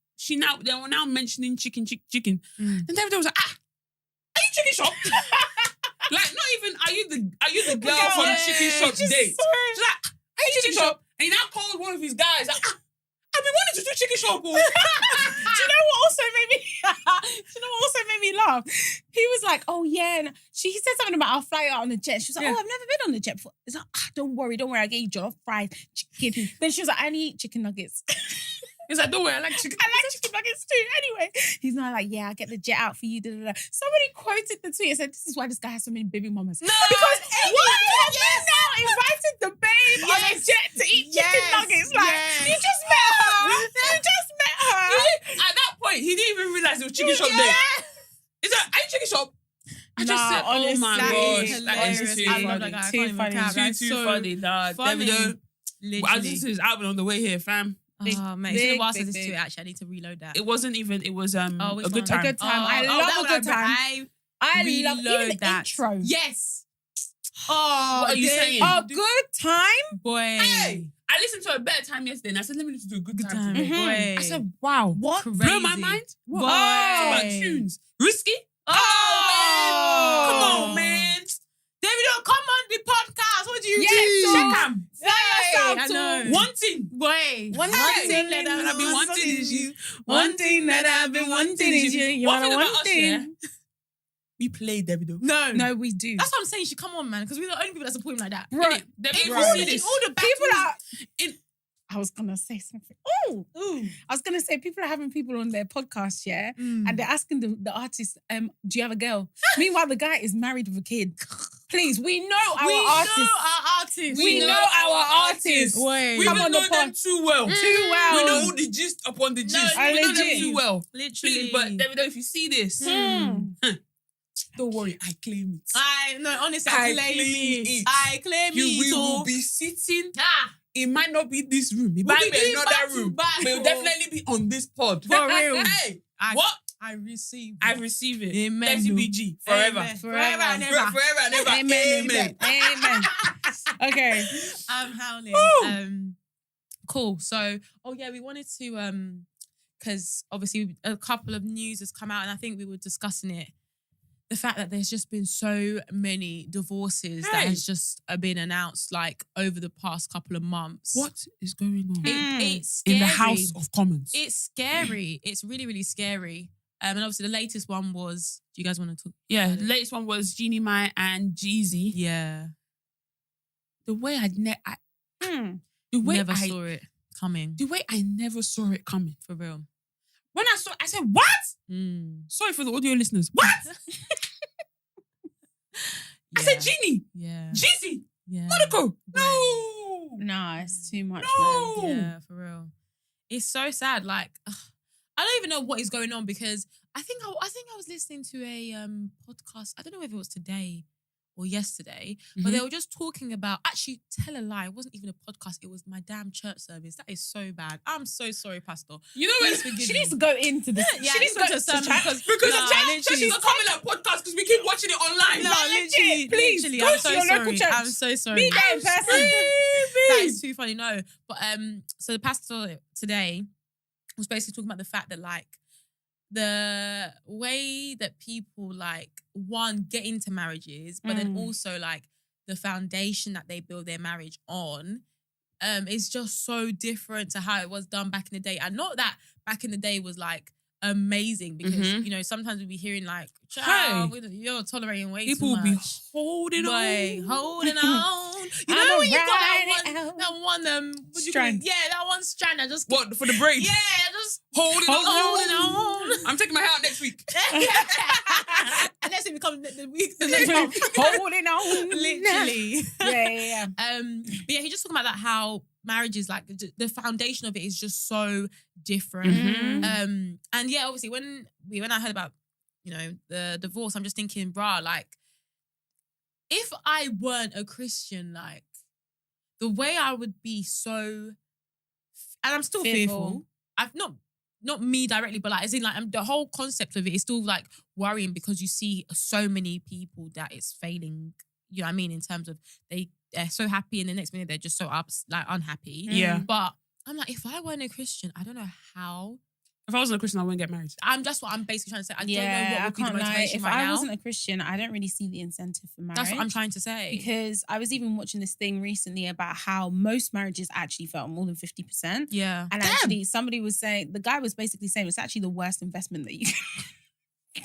they were now mentioning chicken. Mm. And Davido was like, are you chicken shop? Like, not even are you the girl from chicken shop date? She's like, are you chicken shop? And he now called one of his guys like, I've been wanting to do chicken shop. Do you know what also made me? Do you know what also made me laugh? He was like, "Oh yeah," and he said something about I'll fly out on the jet. She was like, Yeah. "Oh, I've never been on the jet before." It's like, don't worry, I get you jollof fried chicken." Then she was like, "I only eat chicken nuggets." He's like, don't worry, I like chicken. I like chicken nuggets too. Anyway, he's not like, "Yeah, I'll get the jet out for you." Da, da, da. Somebody quoted the tweet and said, "This is why this guy has so many baby mamas." No, because what? have you now invited the babe on a jet to eat chicken Yes. nuggets? Like, Yes. you just met her. You just met her. At that point, he didn't even realize it was chicken shop day. He's like, are you chicken shop? I just Nah, said, oh my honestly, gosh, that is hilarious. too I love funny. that guy. I Too can't even funny. cap. That's Too so funny, nah. funny. Davido, I Literally. listened to his album on the way here, fam. Oh man, it's been a while since big, this to it. Actually, I need to reload that. It wasn't even, it was which a one? good time. A good time. I that love a one good time. I love reload even the that. intro. Yes. Oh, What are you Dave. saying? A good time. Boy. Hey, I listened to a better time yesterday and I said, let me listen to a good time today. Boy. I said, wow. What? Blow my Crazy. mind? What? Boy. Talk about tunes. Risky? Oh, Come Oh. on, man. Davido, come on the podcast. What do you Yes, do? so- Shakam. Fly I know. yourself Wanting. Boy. One Hey. thing that I've been wanting is you. One thing that I've been wanting is you. You One want thing one about us, thing? yeah, we play Davido. No. No, we do. That's what I'm saying. You should come on, man, because we're the only people that support him like that. Bro, Innit? Davido, In if all you the- see in this, all the people battles. are. I was gonna say something. Oh, Ooh. I was gonna say people are having people on their podcast, yeah, Mm. and they're asking the artist, "Do you have a girl?" Meanwhile, the guy is married with a kid. Please, we know our we artists. know our artists. We know our artists. Boy. we Come don't on the know them pod. too well. Too well. We know all the gist upon the gist. No, we know them legit. too well. Literally. Please, but Davido, if you see this, Hmm. don't worry, I claim it. Honestly, I I claim claim it. it. I claim We it. will oh. be sitting. Ah, It might not be this room. It We'll might be be doing another back to room. back, But it'll oh. definitely be on this pod. For real. Hey, I, what? I received. I receive it. Amen. SBG forever. Amen. Forever. and Forever, ever. forever and ever. Amen. Amen. Okay. I'm howling. Woo. Cool. So, we wanted to because obviously a couple of news has come out, and I think we were discussing it. The fact that there's just been so many divorces that Hey. has just been announced like over the past couple of months. What is going on It's scary. in the House of Commons? It's scary. It's really, really scary. And obviously the latest one was. Do you guys want to talk? Yeah, about the it? latest one was Jeannie Mai and Jeezy. Yeah. The way Hmm. the way Never I saw it coming. the way I never saw it coming. For real. When I saw it, I said, what? Mm. Sorry for the audio listeners. What? I said Jeannie, Yeah. Jeezy, Yeah. Monaco. Boy. No. Nah, it's too much. No. Man. Yeah, for real. It's so sad. Like, I don't even know what is going on because I think I was listening to a podcast. I don't know if it was today or yesterday, but they were just talking about, actually, tell a lie, it wasn't even a podcast, it was my damn church service. That is so bad. I'm so sorry, Pastor. You know what? She needs to go into this. Yeah, she needs to go to a sermon Because church is not coming like podcast because we keep watching it online. No, literally, please, literally. go I'm to so your local sorry. church. I'm so sorry. Be there in person. That is too funny. No, but so the pastor today was basically talking about the fact that like the way that people like get into marriages, but then also like the foundation that they build their marriage on, is just so different to how it was done back in the day. And not that back in the day was like amazing, because you know sometimes we'd be hearing like, "Child, you're tolerating way people too much." People will be holding on. Holding on. You know when you got that one strand. that one strand that just What, for the braid? Yeah, just Holding on. on. I'm taking my hair out next week. Unless it becomes the week. Holding on. Literally. Yeah. But yeah, he just talking about that, how marriage is like the foundation of it is just so different. And yeah, obviously when I heard about, you know, the divorce, I'm just thinking, bruh, like, if I weren't a Christian, like, the way I would be so, and I'm still fearful. I've not me directly, but like, as in like, the whole concept of it is still like worrying, because you see so many people that it's failing. You know what I mean? In terms of they're so happy, and the next minute they're just so unhappy. Yeah. But I'm like, if I weren't a Christian, I don't know how. If I wasn't a Christian, I wouldn't get married. That's what I'm basically trying to say. I don't know what would be the motivation If right now. I wasn't a Christian, I don't really see the incentive for marriage. That's what I'm trying to say. Because I was even watching this thing recently about how most marriages actually fail, more than 50%. Yeah. And actually, somebody was saying, the guy was basically saying it's actually the worst investment that you can.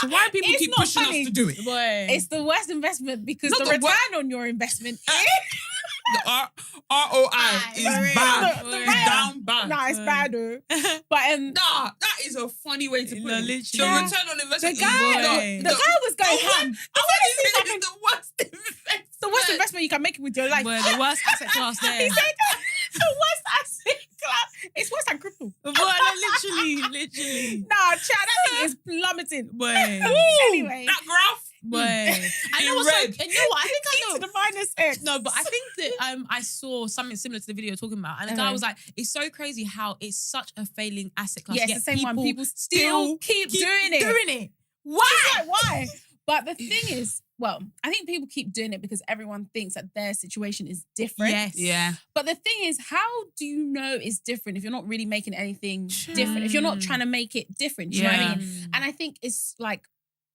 So why do people keep pushing us to do it? Boy. It's the worst investment because Not the the return on your investment is... The ROI is bad. It's down bad. Nah, it's bad though. But Nah, that is a funny way to put it. literally. The return on investment the guy was going ham. The worst investment. The worst investment you can make with your life. Boy, the worst asset class there. He said the worst asset class. It's worse than crypto. Boy, literally. Nah, chat, that thing is plummeting. Boy. Anyway. That graph. Boy. I know In what's red. and you know what? I think I know. To the minus X. No, but I think that I saw something similar to the video you're talking about, and the guy was like, "It's so crazy how it's such a failing asset class. Yes, yet the same one. People still keep doing it. Doing it. Why? But the thing is, well, I think people keep doing it because everyone thinks that their situation is different. Yes. Yeah. But the thing is, how do you know it's different if you're not really making anything different? If you're not trying to make it different, do you know what I mean? And I think it's like,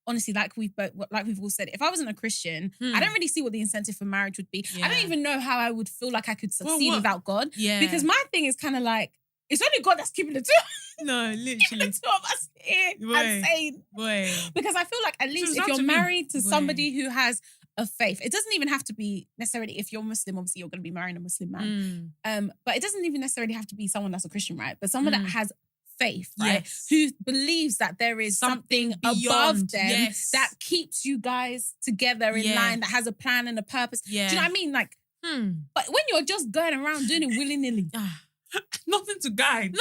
honestly, like we've all said, if I wasn't a Christian, I don't really see what the incentive for marriage would be. Yeah. I don't even know how I would feel like I could succeed without God. Yeah. Because my thing is kind of like, it's only God that's keeping the two. No, Keeping literally. the two of us here and sane. Boy. Because I feel like at least if not you're to me. married to somebody who has a faith, it doesn't even have to be necessarily, if you're Muslim, obviously you're going to be marrying a Muslim man. But it doesn't even necessarily have to be someone that's a Christian, right? But someone that has faith, right? Yes. Who believes that there is something above beyond, them yes. that keeps you guys together in line, that has a plan and a purpose. Yeah. Do you know what I mean? Like, but when you're just going around doing it willy-nilly, Nothing to guide.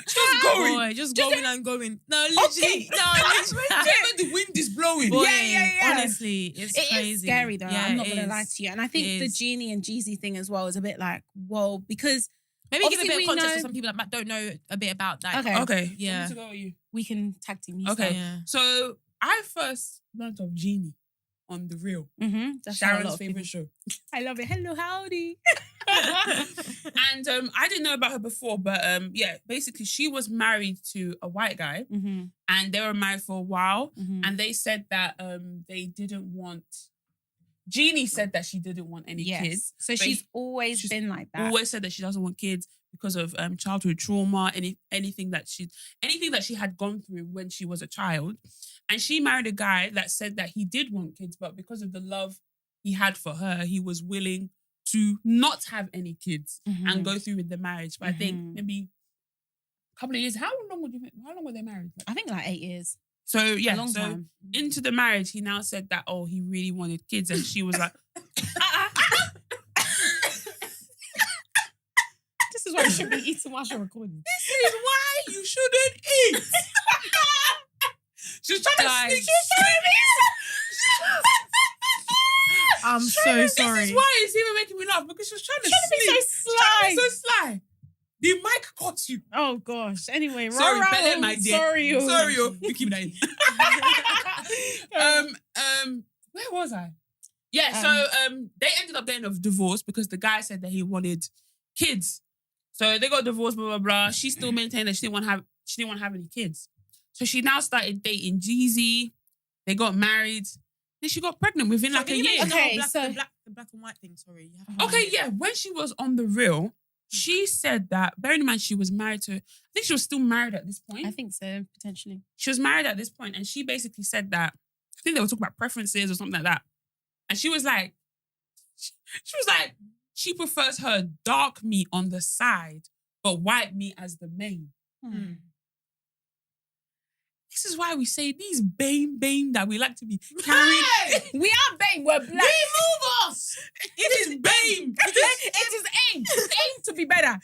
Just going. Boy, just going and going. No, literally. Okay. Whenever the wind is blowing. Boy, Yeah. Honestly, it's it crazy. is scary though. Yeah, I'm not it going to is. lie to you. And I think the Jeannie and Jeezy thing as well is a bit like, whoa, because Maybe give a obviously bit of context know- for some people that don't know a bit about that. Okay. Yeah. To go with you. we can tag team you. Okay. Yeah. So I first learned of Jeannie on The Real. That's how a lot Sharon's of favorite people- show. I love it. Hello, howdy. And I didn't know about her before, but basically she was married to a white guy and they were married for a while. And they said that they didn't want... Jeannie said that she didn't want any kids. So she's always been like that. Always said that she doesn't want kids because of childhood trauma, anything that she had gone through when she was a child. And she married a guy that said that he did want kids, but because of the love he had for her, he was willing to not have any kids and go through with the marriage. But I think maybe a couple of years. How long were they married? I think like 8 years. So yeah, A long time. Into the marriage, he now said that he really wanted kids, and she was like, This is why you should be eating while you're recording. "This is why you shouldn't eat." She was trying to sneak. I'm so sorry. This is why it's even making me laugh because she was trying to be sleep. so Trying to sly. be so sly. The mic caught you. Oh gosh. Anyway, Sorry, Belle, my dear. Sorry, Sorry, you keep that in. Where was I? Yeah, so they ended up getting a divorce because the guy said that he wanted kids. So they got divorced, blah, blah, blah. She still maintained that she didn't want to have any kids. So she now started dating Jeezy. They got married. Then she got pregnant within like a year. Okay, the black and white thing, sorry. Okay, yeah. When she was on The Real, she said that, bearing in mind she was married to, I think she was still married at this point. I think so, potentially. She was married at this point, and she basically said that, I think they were talking about preferences or something like that. And she was like, she prefers her dark meat on the side, but white meat as the main. This is why we say these BAME that we like to be carried. Hey! We are BAME, we're black. Remove us! It is BAME. It is aim. It's aim to be better.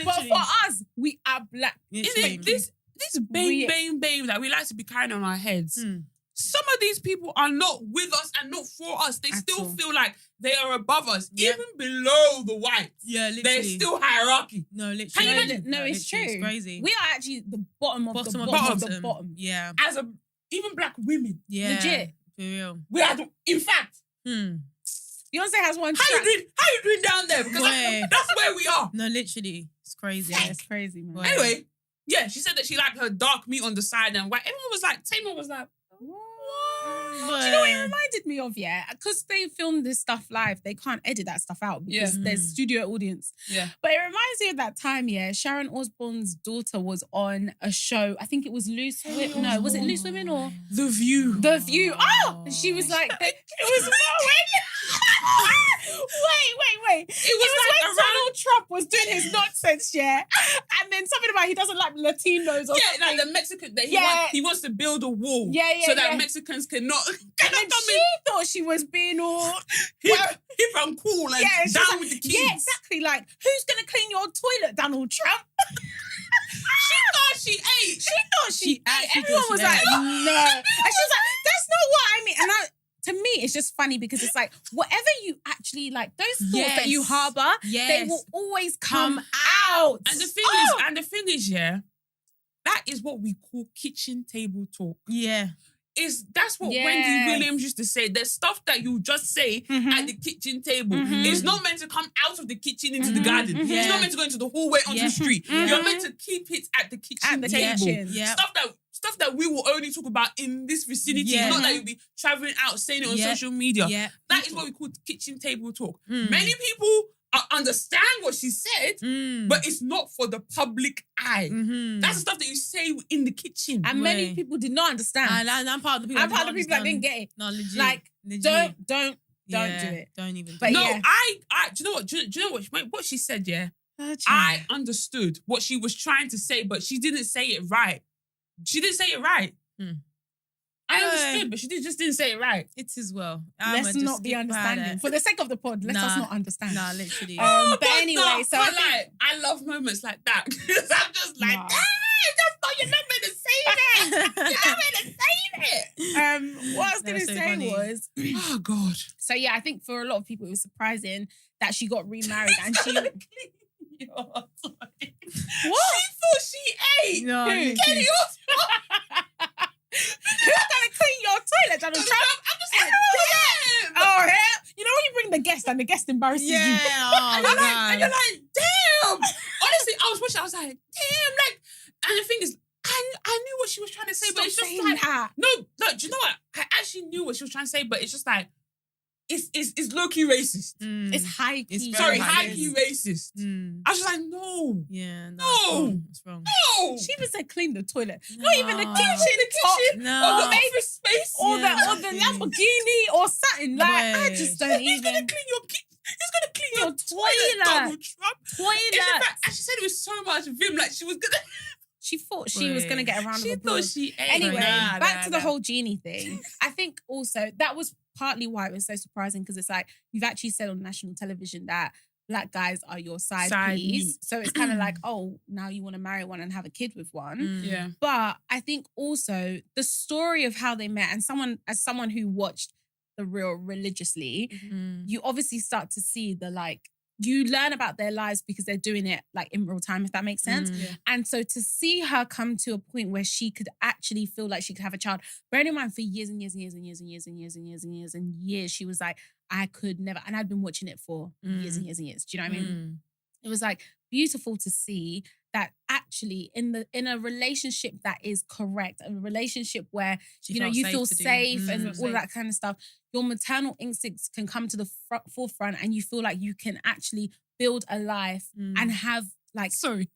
But for us, we are black. This BAME that we like to be carrying on our heads. Some of these people are not with us and not for us. They still feel like they are above us, even below the whites. Yeah, literally. There's still hierarchy. No, literally. Can you imagine? No, it's true. It's crazy. We are actually the bottom of the bottom. Yeah. Even black women. Yeah. Legit. For real. We are, in fact. Beyonce has one How track. you doing down there? Because that's where we are. No, literally. It's crazy. Yeah, it's crazy, man. Anyway, yeah, she said that she liked her dark meat on the side and white. Everyone was like, Taylor was like, do you know what it reminded me of? Yeah, because they filmed this stuff live, they can't edit that stuff out because there's studio audience. Yeah, but it reminds me of that time. Yeah, Sharon Osbourne's daughter was on a show. I think it was Loose Women. No, was it Loose Women or The View? The View. Oh, and she was like, it was wait. It was like when Donald Trump was doing his nonsense, yeah, and then something about he doesn't like Latinos or something. Like the Mexican that he wants to build a wall, so that Mexicans cannot. And then she thought she was being all hip and cool and down with the kids. Yeah, exactly. Like, who's gonna clean your toilet, Donald Trump? She thought she ate. Everyone was like, no. And she was like, that's not what I mean. And to me, it's just funny because it's like, whatever you actually like, those thoughts that you harbor, they will always come out. And the thing is, yeah, that is what we call kitchen table talk. Yeah. That's what Wendy Williams used to say. There's stuff that you just say at the kitchen table. It's not meant to come out of the kitchen into the garden. It's not meant to go into the hallway onto the street. You're meant to keep it at the kitchen table. Stuff that we will only talk about in this vicinity. Not that you'll be traveling out saying it on social media. That is what we call kitchen table talk. Many people understand what she said, but it's not for the public eye. That's the stuff that you say in the kitchen. And many people did not understand. And I'm part of the people. That didn't get it. No, legit. Like, legit. Don't do it. Don't even. But do you know what? Do you know what she said? Yeah, I understood what she was trying to say, but she didn't say it right. She didn't say it right. I understood, but she just didn't say it right. It is well. Let's not be understanding. For the sake of the pod, let us not understand. Nah, literally. But anyway, so I love moments like that because I'm just like, you're not meant to say that. You're not meant to say that. What I was going to say was, oh God. So yeah, I think for a lot of people it was surprising that she got remarried and she. What? She thought she ate. No, Kenny Who's gonna clean your toilet, Donald Trump? I'm just like, damn. Oh, hell. You know when you bring the guest and the guest embarrasses you? Oh, and you're like, damn. Honestly, I was watching, I was like, damn. Like, and the thing is, I knew what she was trying to say, but it's just like, no, do you know what? I actually knew what she was trying to say, but it's just like, it's low-key racist. It's high-key. Sorry, high-key racist. I was just like, no. Yeah, no. It's wrong. No. She even said clean the toilet. No. Not even the kitchen. No. Or the office space. Or the Lamborghini or something. Like, I just don't even. He's going to clean your kitchen. He's going to clean your toilet, Donald Trump. Toilet. And she said it with so much vim, like she was going to... She thought she was going to get a round of applause. She thought she ate. Anyway, back to the whole Jeannie thing. I think also that was partly why it was so surprising because it's like you've actually said on national television that black guys are your side Side piece. meat. So it's kind of like, oh, now you want to marry one and have a kid with one. Yeah. But I think also the story of how they met, and as someone who watched The Real religiously, you obviously start to see you learn about their lives because they're doing it like in real time, if that makes sense. Yeah. And so to see her come to a point where she could actually feel like she could have a child, bearing in mind for years and years and years and years and years and years and years and years and years, she was like, I could never, and I'd been watching it for years and years and years. Do you know what I mean? It was like beautiful to see that actually in a relationship that is correct, a relationship where you feel safe and all that kind of stuff, your maternal instincts can come to the forefront, and you feel like you can actually build a life and have like. Sorry,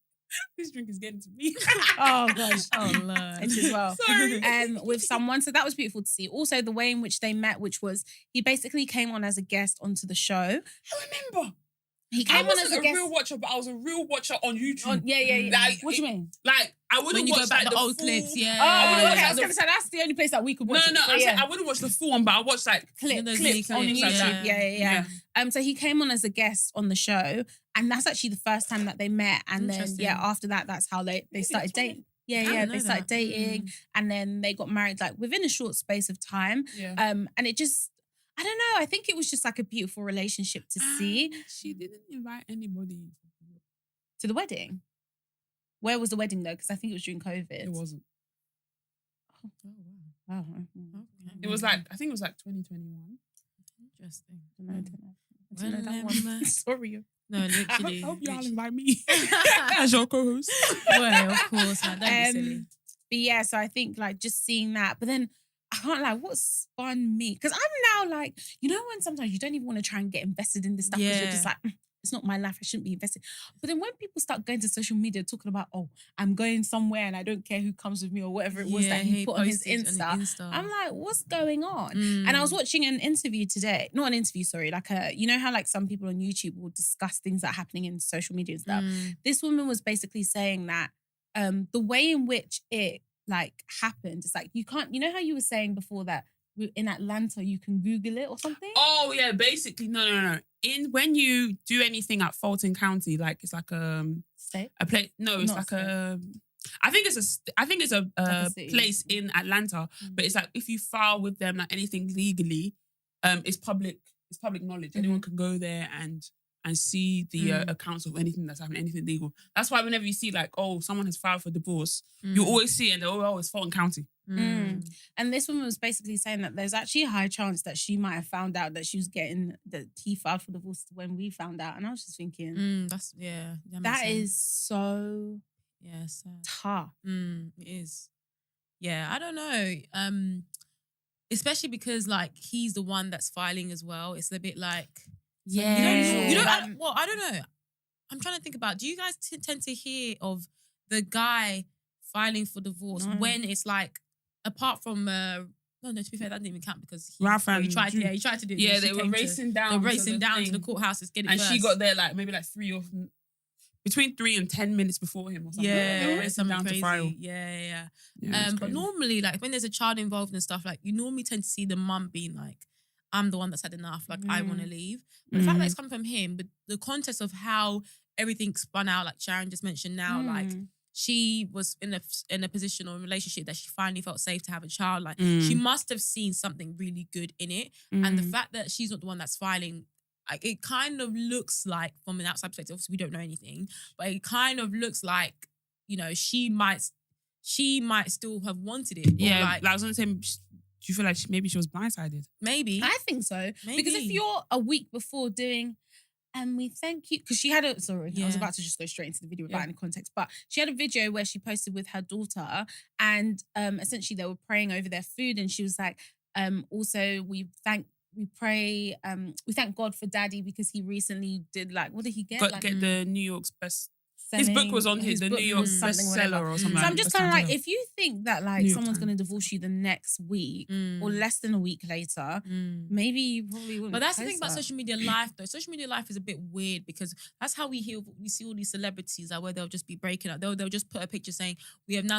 this drink is getting to me. Oh gosh, Oh Lord. it as well. Sorry. With someone, so that was beautiful to see. Also, the way in which they met, which was he basically came on as a guest onto the show. I remember. He I came on as wasn't a a guest. real watcher, but I was a real watcher on YouTube. Yeah. Like, What do you mean? Like, I wouldn't When you watch go back like the old full... clips, yeah. Oh, okay. I like, was going to say that's the only place that we could No, watch. no, it. I'm Yeah. saying I wouldn't watch the full one, but I watched like clips on clips, YouTube. yeah. Yeah. So he came on as a guest on the show, and that's actually the first time that they met. And then Interesting. after that, that's how they started dating. Yeah, they started dating, and then they got married like within a short space of time. Yeah. And it just, I don't know. I think it was just like a beautiful relationship to see. She didn't invite anybody. To the wedding. Where was the wedding though? Because I think it was during COVID. It wasn't. Oh Oh, wow. It was like, I think it was like 2021. Interesting. I don't know that Well, one. Sorry. No, literally. I hope y'all invite me as your co-host. Well, of course, man. Don't be silly. But yeah, so I think like just seeing that, but then I can't lie, what spun me? Because I'm now like, you know when sometimes you don't even want to try and get invested in this stuff because you're just like, it's not my life, I shouldn't be invested. But then when people start going to social media talking about, oh, I'm going somewhere and I don't care who comes with me or whatever it was that he put on his Insta. I'm like, what's going on? And I was watching an interview today, not an interview, sorry, like you know how like some people on YouTube will discuss things that are happening in social media and stuff. This woman was basically saying that the way in which it like happened, it's like you can't, you know how you were saying before that in Atlanta you can Google it or something? Oh yeah, basically, no. When you do anything at Fulton County, like it's like State? a place. No, it's Not like I think it's a a city. place in Atlanta, but it's like if you file with them like anything legally, it's public knowledge. Anyone can go there and see the accounts of anything that's happening, anything legal. That's why whenever you see like, oh, someone has filed for divorce, you always see it and they're always Fulton County. And this woman was basically saying that there's actually a high chance that she might have found out that she was that he filed for divorce when we found out. And I was just thinking, that is so tough. It is. Yeah, I don't know. Especially because like he's the one that's filing as well. It's a bit like, yeah. You don't. I don't know. I'm trying to think about. Do you guys tend to hear of the guy filing for divorce when it's like, apart from no, to be fair, that didn't even count because he tried to do it. Yeah, they were racing down to the courthouse to get it and first. she got there like maybe like between 3 and 10 minutes before him or something. Yeah, they were racing down crazy. to file. Yeah. crazy. But normally, like when there's a child involved and stuff, like you normally tend to see the mum being like, I'm the one that's had enough, like I want to leave. But the fact that it's coming from him, but the context of how everything spun out, like Sharon just mentioned now, like she was in a position or a relationship that she finally felt safe to have a child. Like she must have seen something really good in it. And the fact that she's not the one that's filing, like it kind of looks like, from an outside perspective, obviously we don't know anything, but it kind of looks like, you know, she might still have wanted it. Yeah, like I was gonna say, do you feel like maybe she was blindsided? Maybe. I think so. Maybe. Because if you're a week before doing, and we thank you, because she had I was about to just go straight into the video without any context, but she had a video where she posted with her daughter and essentially they were praying over their food and she was like, also we thank God for daddy because he recently did like, what did he get? Get the New York's best His book was on the New York bestseller or something. So I'm just kind of like, if you think that like New York someone's Times. going to divorce you the next week or less than a week later, maybe you probably wouldn't. But that's the post thing about that. social media life, though. Social media life is a bit weird because that's how we hear. We see all these celebrities like where they'll just be breaking up. They'll just put a picture saying we have now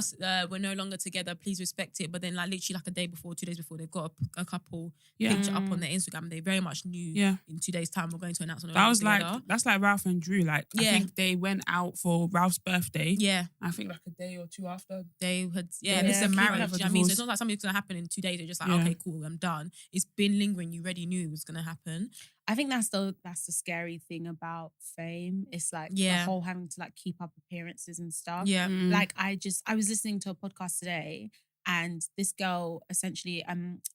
we're no longer together. Please respect it. But then like literally like a day before, 2 days before, they've got a couple picture up on their Instagram. They very much knew in 2 days' time we're going to announce on. That was like that's like Ralph and Drew. Like I think they went out for Ralph's birthday. Yeah, I think like a day or two after they had it's a marriage. You know what I mean, so it's not like something's gonna happen in 2 days. They're just like, okay, cool, I'm done. It's been lingering. You already knew it was gonna happen. I think that's the scary thing about fame. It's like the whole having to like keep up appearances and stuff. Yeah, like I was listening to a podcast today, and this girl essentially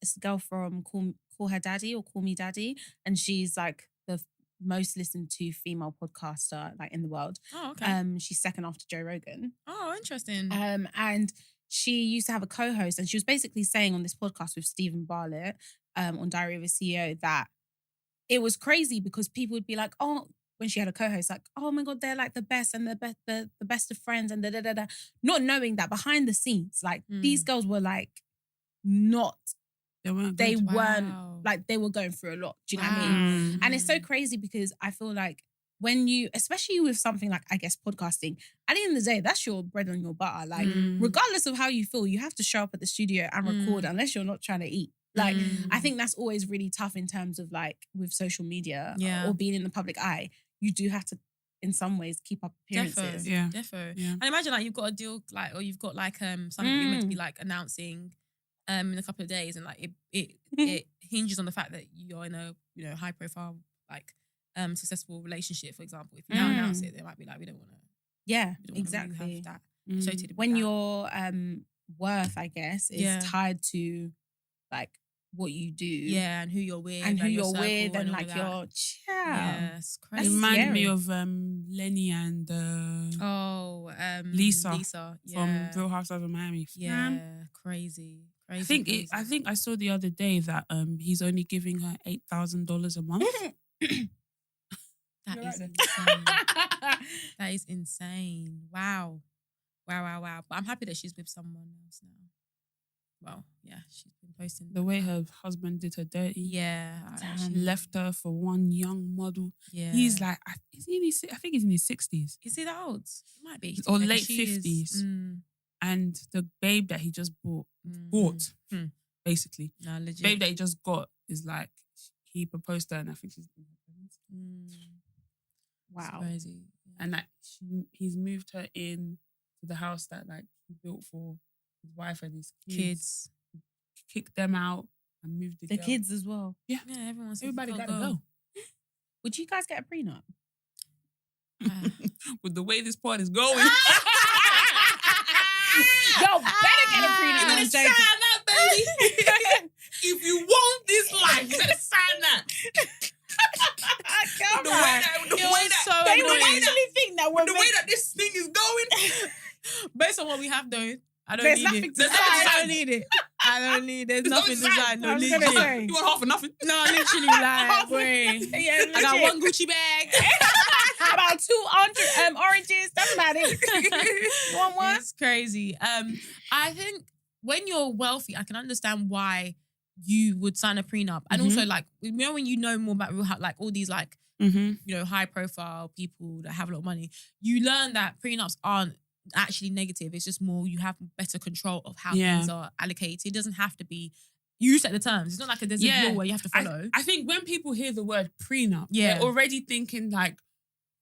it's a girl from Call Her Daddy or Call Me Daddy, and she's like the most listened to female podcaster like in the world. Oh, okay. She's second after Joe Rogan. Oh, interesting. And she used to have a co-host, and she was basically saying on this podcast with Stephen Bartlett, on Diary of a CEO, that it was crazy because people would be like, oh, when she had a co-host, like, oh my God, they're like the best and the best of friends and da-da-da-da. Not knowing that behind the scenes, like these girls were like not, they weren't like, they were going through a lot. Do you know what I mean? And it's so crazy because I feel like when you, especially with something like, I guess, podcasting, at the end of the day, that's your bread on your butter. Like, regardless of how you feel, you have to show up at the studio and record unless you're not trying to eat. Like, I think that's always really tough in terms of like with social media or being in the public eye. You do have to, in some ways, keep up appearances. Defo. Yeah. And imagine like you've got a deal like, or you've got like something you're meant to be like announcing in a couple of days, and like it hinges on the fact that you're in a high profile like successful relationship. For example, if you now announce it, they might be like, we don't want to. Yeah, really exactly. have that associated with when that. your worth, I guess, is tied to like what you do, and who you're with, and who your you're with, and all like that. your Yeah, it's crazy. It reminded me of Lenny and Lisa from Real Housewives of Miami. Yeah, crazy. I think I saw the other day that he's only giving her $8,000 a month. That is insane. That is insane. Wow. But I'm happy that she's with someone else now. Well, yeah, she's been posting the way her husband did her dirty. Yeah, she left her for one young model. Yeah, he's like, I think he's in his 60s. Is he that old? He might be, or late 50s. And the babe that he just bought, basically, no, legit. Babe that he just got is like, he proposed to her, and I think she's in her 70s. Wow, it's crazy. And like he's moved her in to the house that like he built for his wife and his kids. Kicked them out and moved the girl. kids as well. Yeah, everybody gotta go. Would you guys get a prenup? With the way this part is going. Yo, better get a prenup. You better sign that, baby. If you want this life, you better sign that. Come The way that they would actually think that the way that this thing is going. Based on what we have, though, I don't There's need nothing it. to sign. I don't need it. I don't need it. There's nothing to sign. No, legit. You want half for nothing? No, literally, like, wait. Yeah, I got one Gucci bag. About 200 oranges. That's about it. You want one? It's crazy. I think when you're wealthy, I can understand why you would sign a prenup. And also, like, when you know more about real, like all these like high profile people that have a lot of money, you learn that prenups aren't actually negative. It's just more you have better control of how things are allocated. It doesn't have to be. You set the terms. It's not like there's a law where you have to follow. I think when people hear the word prenup, they're already thinking like,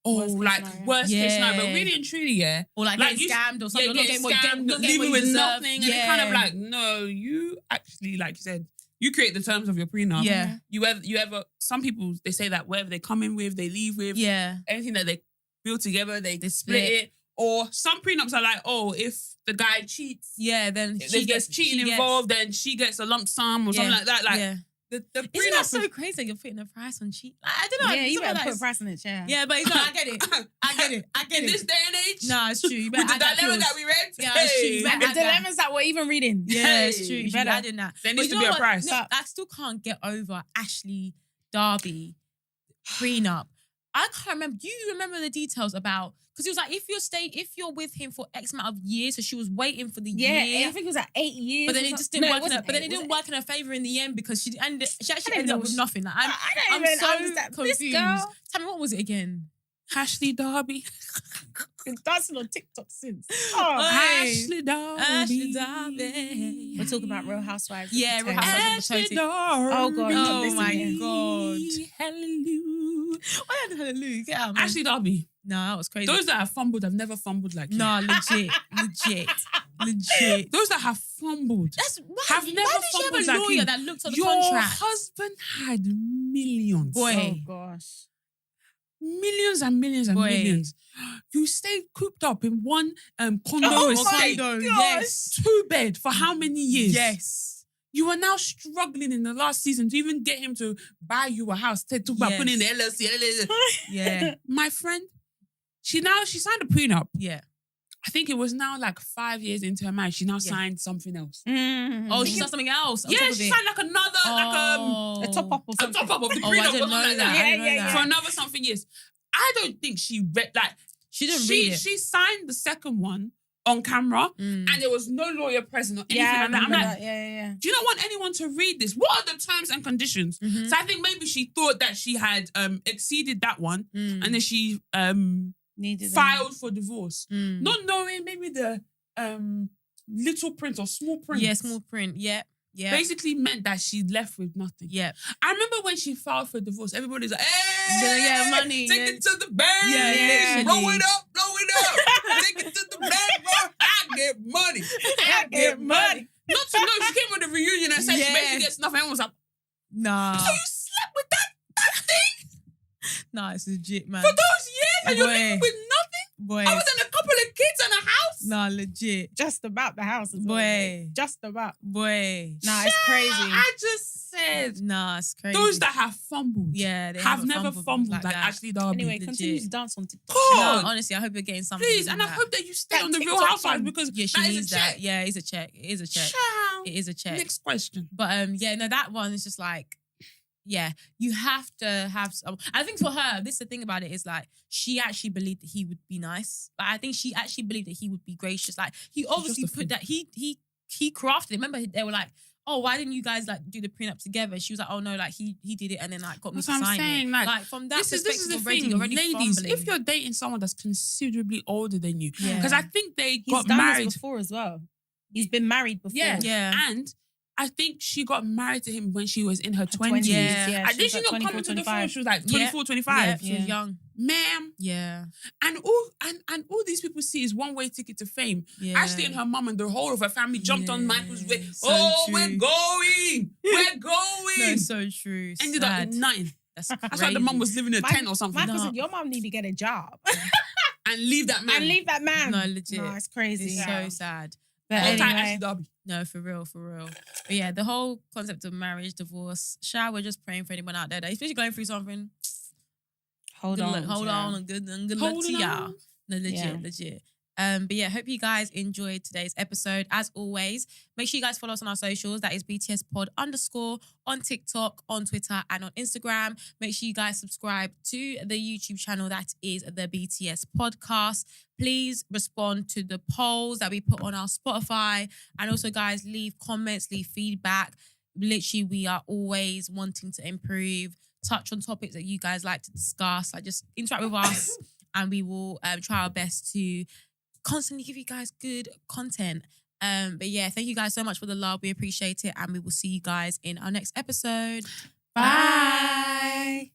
worst case scenario. But really and truly, or like getting scammed or something. Getting scammed, leaving with nothing. And it's kind of like, no, you actually, like you said, you create the terms of your prenup. Yeah. You ever, some people, they say that whatever they come in with, they leave with. Yeah. Anything that they build together, they split it. Or some prenups are like, if the guy cheats, then if there's cheating involved, then she gets a lump sum or something like that. Like, the prenup. Isn't that so crazy? You're putting a price on cheat. I don't know. Yeah, you better put a price on it, Yeah, but it's not. I get it. I get it. In this day and age, no, it's true. You better with the dilemma that we read, it's true. The dilemmas that we're even reading. Yeah, it's true. You better add in that. There needs to be a price. No, I still can't get over Ashley Darby prenup. I can't remember. Do you remember the details about? Because he was like, if you're with him for X amount of years, so she was waiting for the year. Yeah, I think it was like 8 years. But then it just didn't work. But then it didn't work in her favor in the end because she actually ended up with nothing. Like, I'm so confused. Tell me, what was it again? Ashley Darby. Been dancing on TikTok since. Ashley Darby. Ashley Darby. We're talking about Real Housewives. Yeah, Real Housewives of Ashley Potosi. Darby. Oh, God. Oh my God. Hallelujah. Why did hallelujah? Get out, man. Ashley Darby. No, that was crazy. Those that have fumbled have never fumbled like you. No, legit. Those that have fumbled That's why. have Why never did she fumbled have a like lawyer you. that looked at the Your contract? husband had millions. Boy. Oh, gosh. Millions and millions and Boy. millions. You stayed cooped up in one condo Oh estate. my God. Yes. 2-bed for how many years? Yes. You are now struggling in the last season to even get him to buy you a house. Talk about putting in the LLC. Yeah. My friend, she signed a prenup. Yeah. I think it was now like 5 years into her marriage. She now signed something else. Oh, she saw something else. Yeah, she signed like another, a top up or a something. top up of the Oh, prenup. I didn't know that. Yeah. For another something years. I don't think she read She didn't read it. She signed the second one on camera, and there was no lawyer present or anything like that. I'm like, yeah. do you not want anyone to read this? What are the terms and conditions? Mhm. So I think maybe she thought that she had exceeded that one, Mm. and then she Needed filed for divorce, Mm. not knowing maybe the little print or small print. Yeah, small print. Yeah. Yeah. Basically meant that she left with nothing. Yeah. I remember when she filed for divorce, everybody's like, hey, Yeah, money. take it to the bank. Yeah, blow it up. Take it to the bank, bro. I get money. I get money. Not to know, she came on the reunion and said she basically gets nothing. Everyone was like, Nah. so you slept with that thing Nah, it's legit, man. for those years and you're Boy. living with nothing? Boy. Other than a couple of kids and a house? Nah, legit. just about the house as well. Boy. Just about. Boy. Nah, it's crazy. I just said, Nah, it's crazy. those that have fumbled yeah, they have haven't never fumbled like that. Ashley Darby. Anyway, legit. continue to dance on TikTok. God. No, honestly, I hope you're getting something. Please, from and I that. hope that you stay That on the Real TikTok Housewives fund. because Yeah, she that is needs a check. that. Yeah, it is a check. It is a check. Ciao. It is a check. Next question. But yeah, no, that one is just like, yeah, you have to have some. I think for her, this is the thing about it is like she actually believed that he would be nice. Like I think she actually believed that he would be gracious. Like he obviously just a put that he crafted it. Remember they were like, oh, why didn't you guys like do the prenup together? She was like, oh no, like he did it and then like got me That's to what I'm sign saying. it. Like, from that this perspective is the already, thing, already ladies. fumbling. If you're dating someone that's considerably older than you, Yeah. because I think they He's got done married. this before as well. He's been married before. Yeah. And I think she got married to him when she was in her 20s. Yeah. And did she not come into the phone? She was like 24, 25. Yeah, she was Yeah. young. Ma'am. Yeah. And all these people see is one way ticket to fame. Yeah. Ashley and her mum and the whole of her family jumped on Michael's way. So We're true. going. We're going. No, so true. Ended up Sad. in 9. That's That's why the mum was living in a tent or something. Michael said, your mum need to get a job. And leave that man. and leave that man. No, legit. No, it's crazy. It's so sad. But Hold tight, anyway, Ashley Darby. No, for real. But yeah, the whole concept of marriage, divorce, we're just praying for anyone out there that especially going through something. hold Good on. luck, hold on, and good luck Holding to y'all. on. No, Yeah. legit. But yeah, hope you guys enjoyed today's episode. As always, make sure you guys follow us on our socials. That is BTS Pod _ on TikTok, on Twitter, and on Instagram. Make sure you guys subscribe to the YouTube channel. That is the BTS Podcast. Please respond to the polls that we put on our Spotify. And also, guys, leave comments, leave feedback. Literally, we are always wanting to improve, touch on topics that you guys like to discuss. Like, just interact with us and we will try our best to constantly give you guys good content. But yeah, thank you guys so much for the love. We appreciate it. And we will see you guys in our next episode. Bye.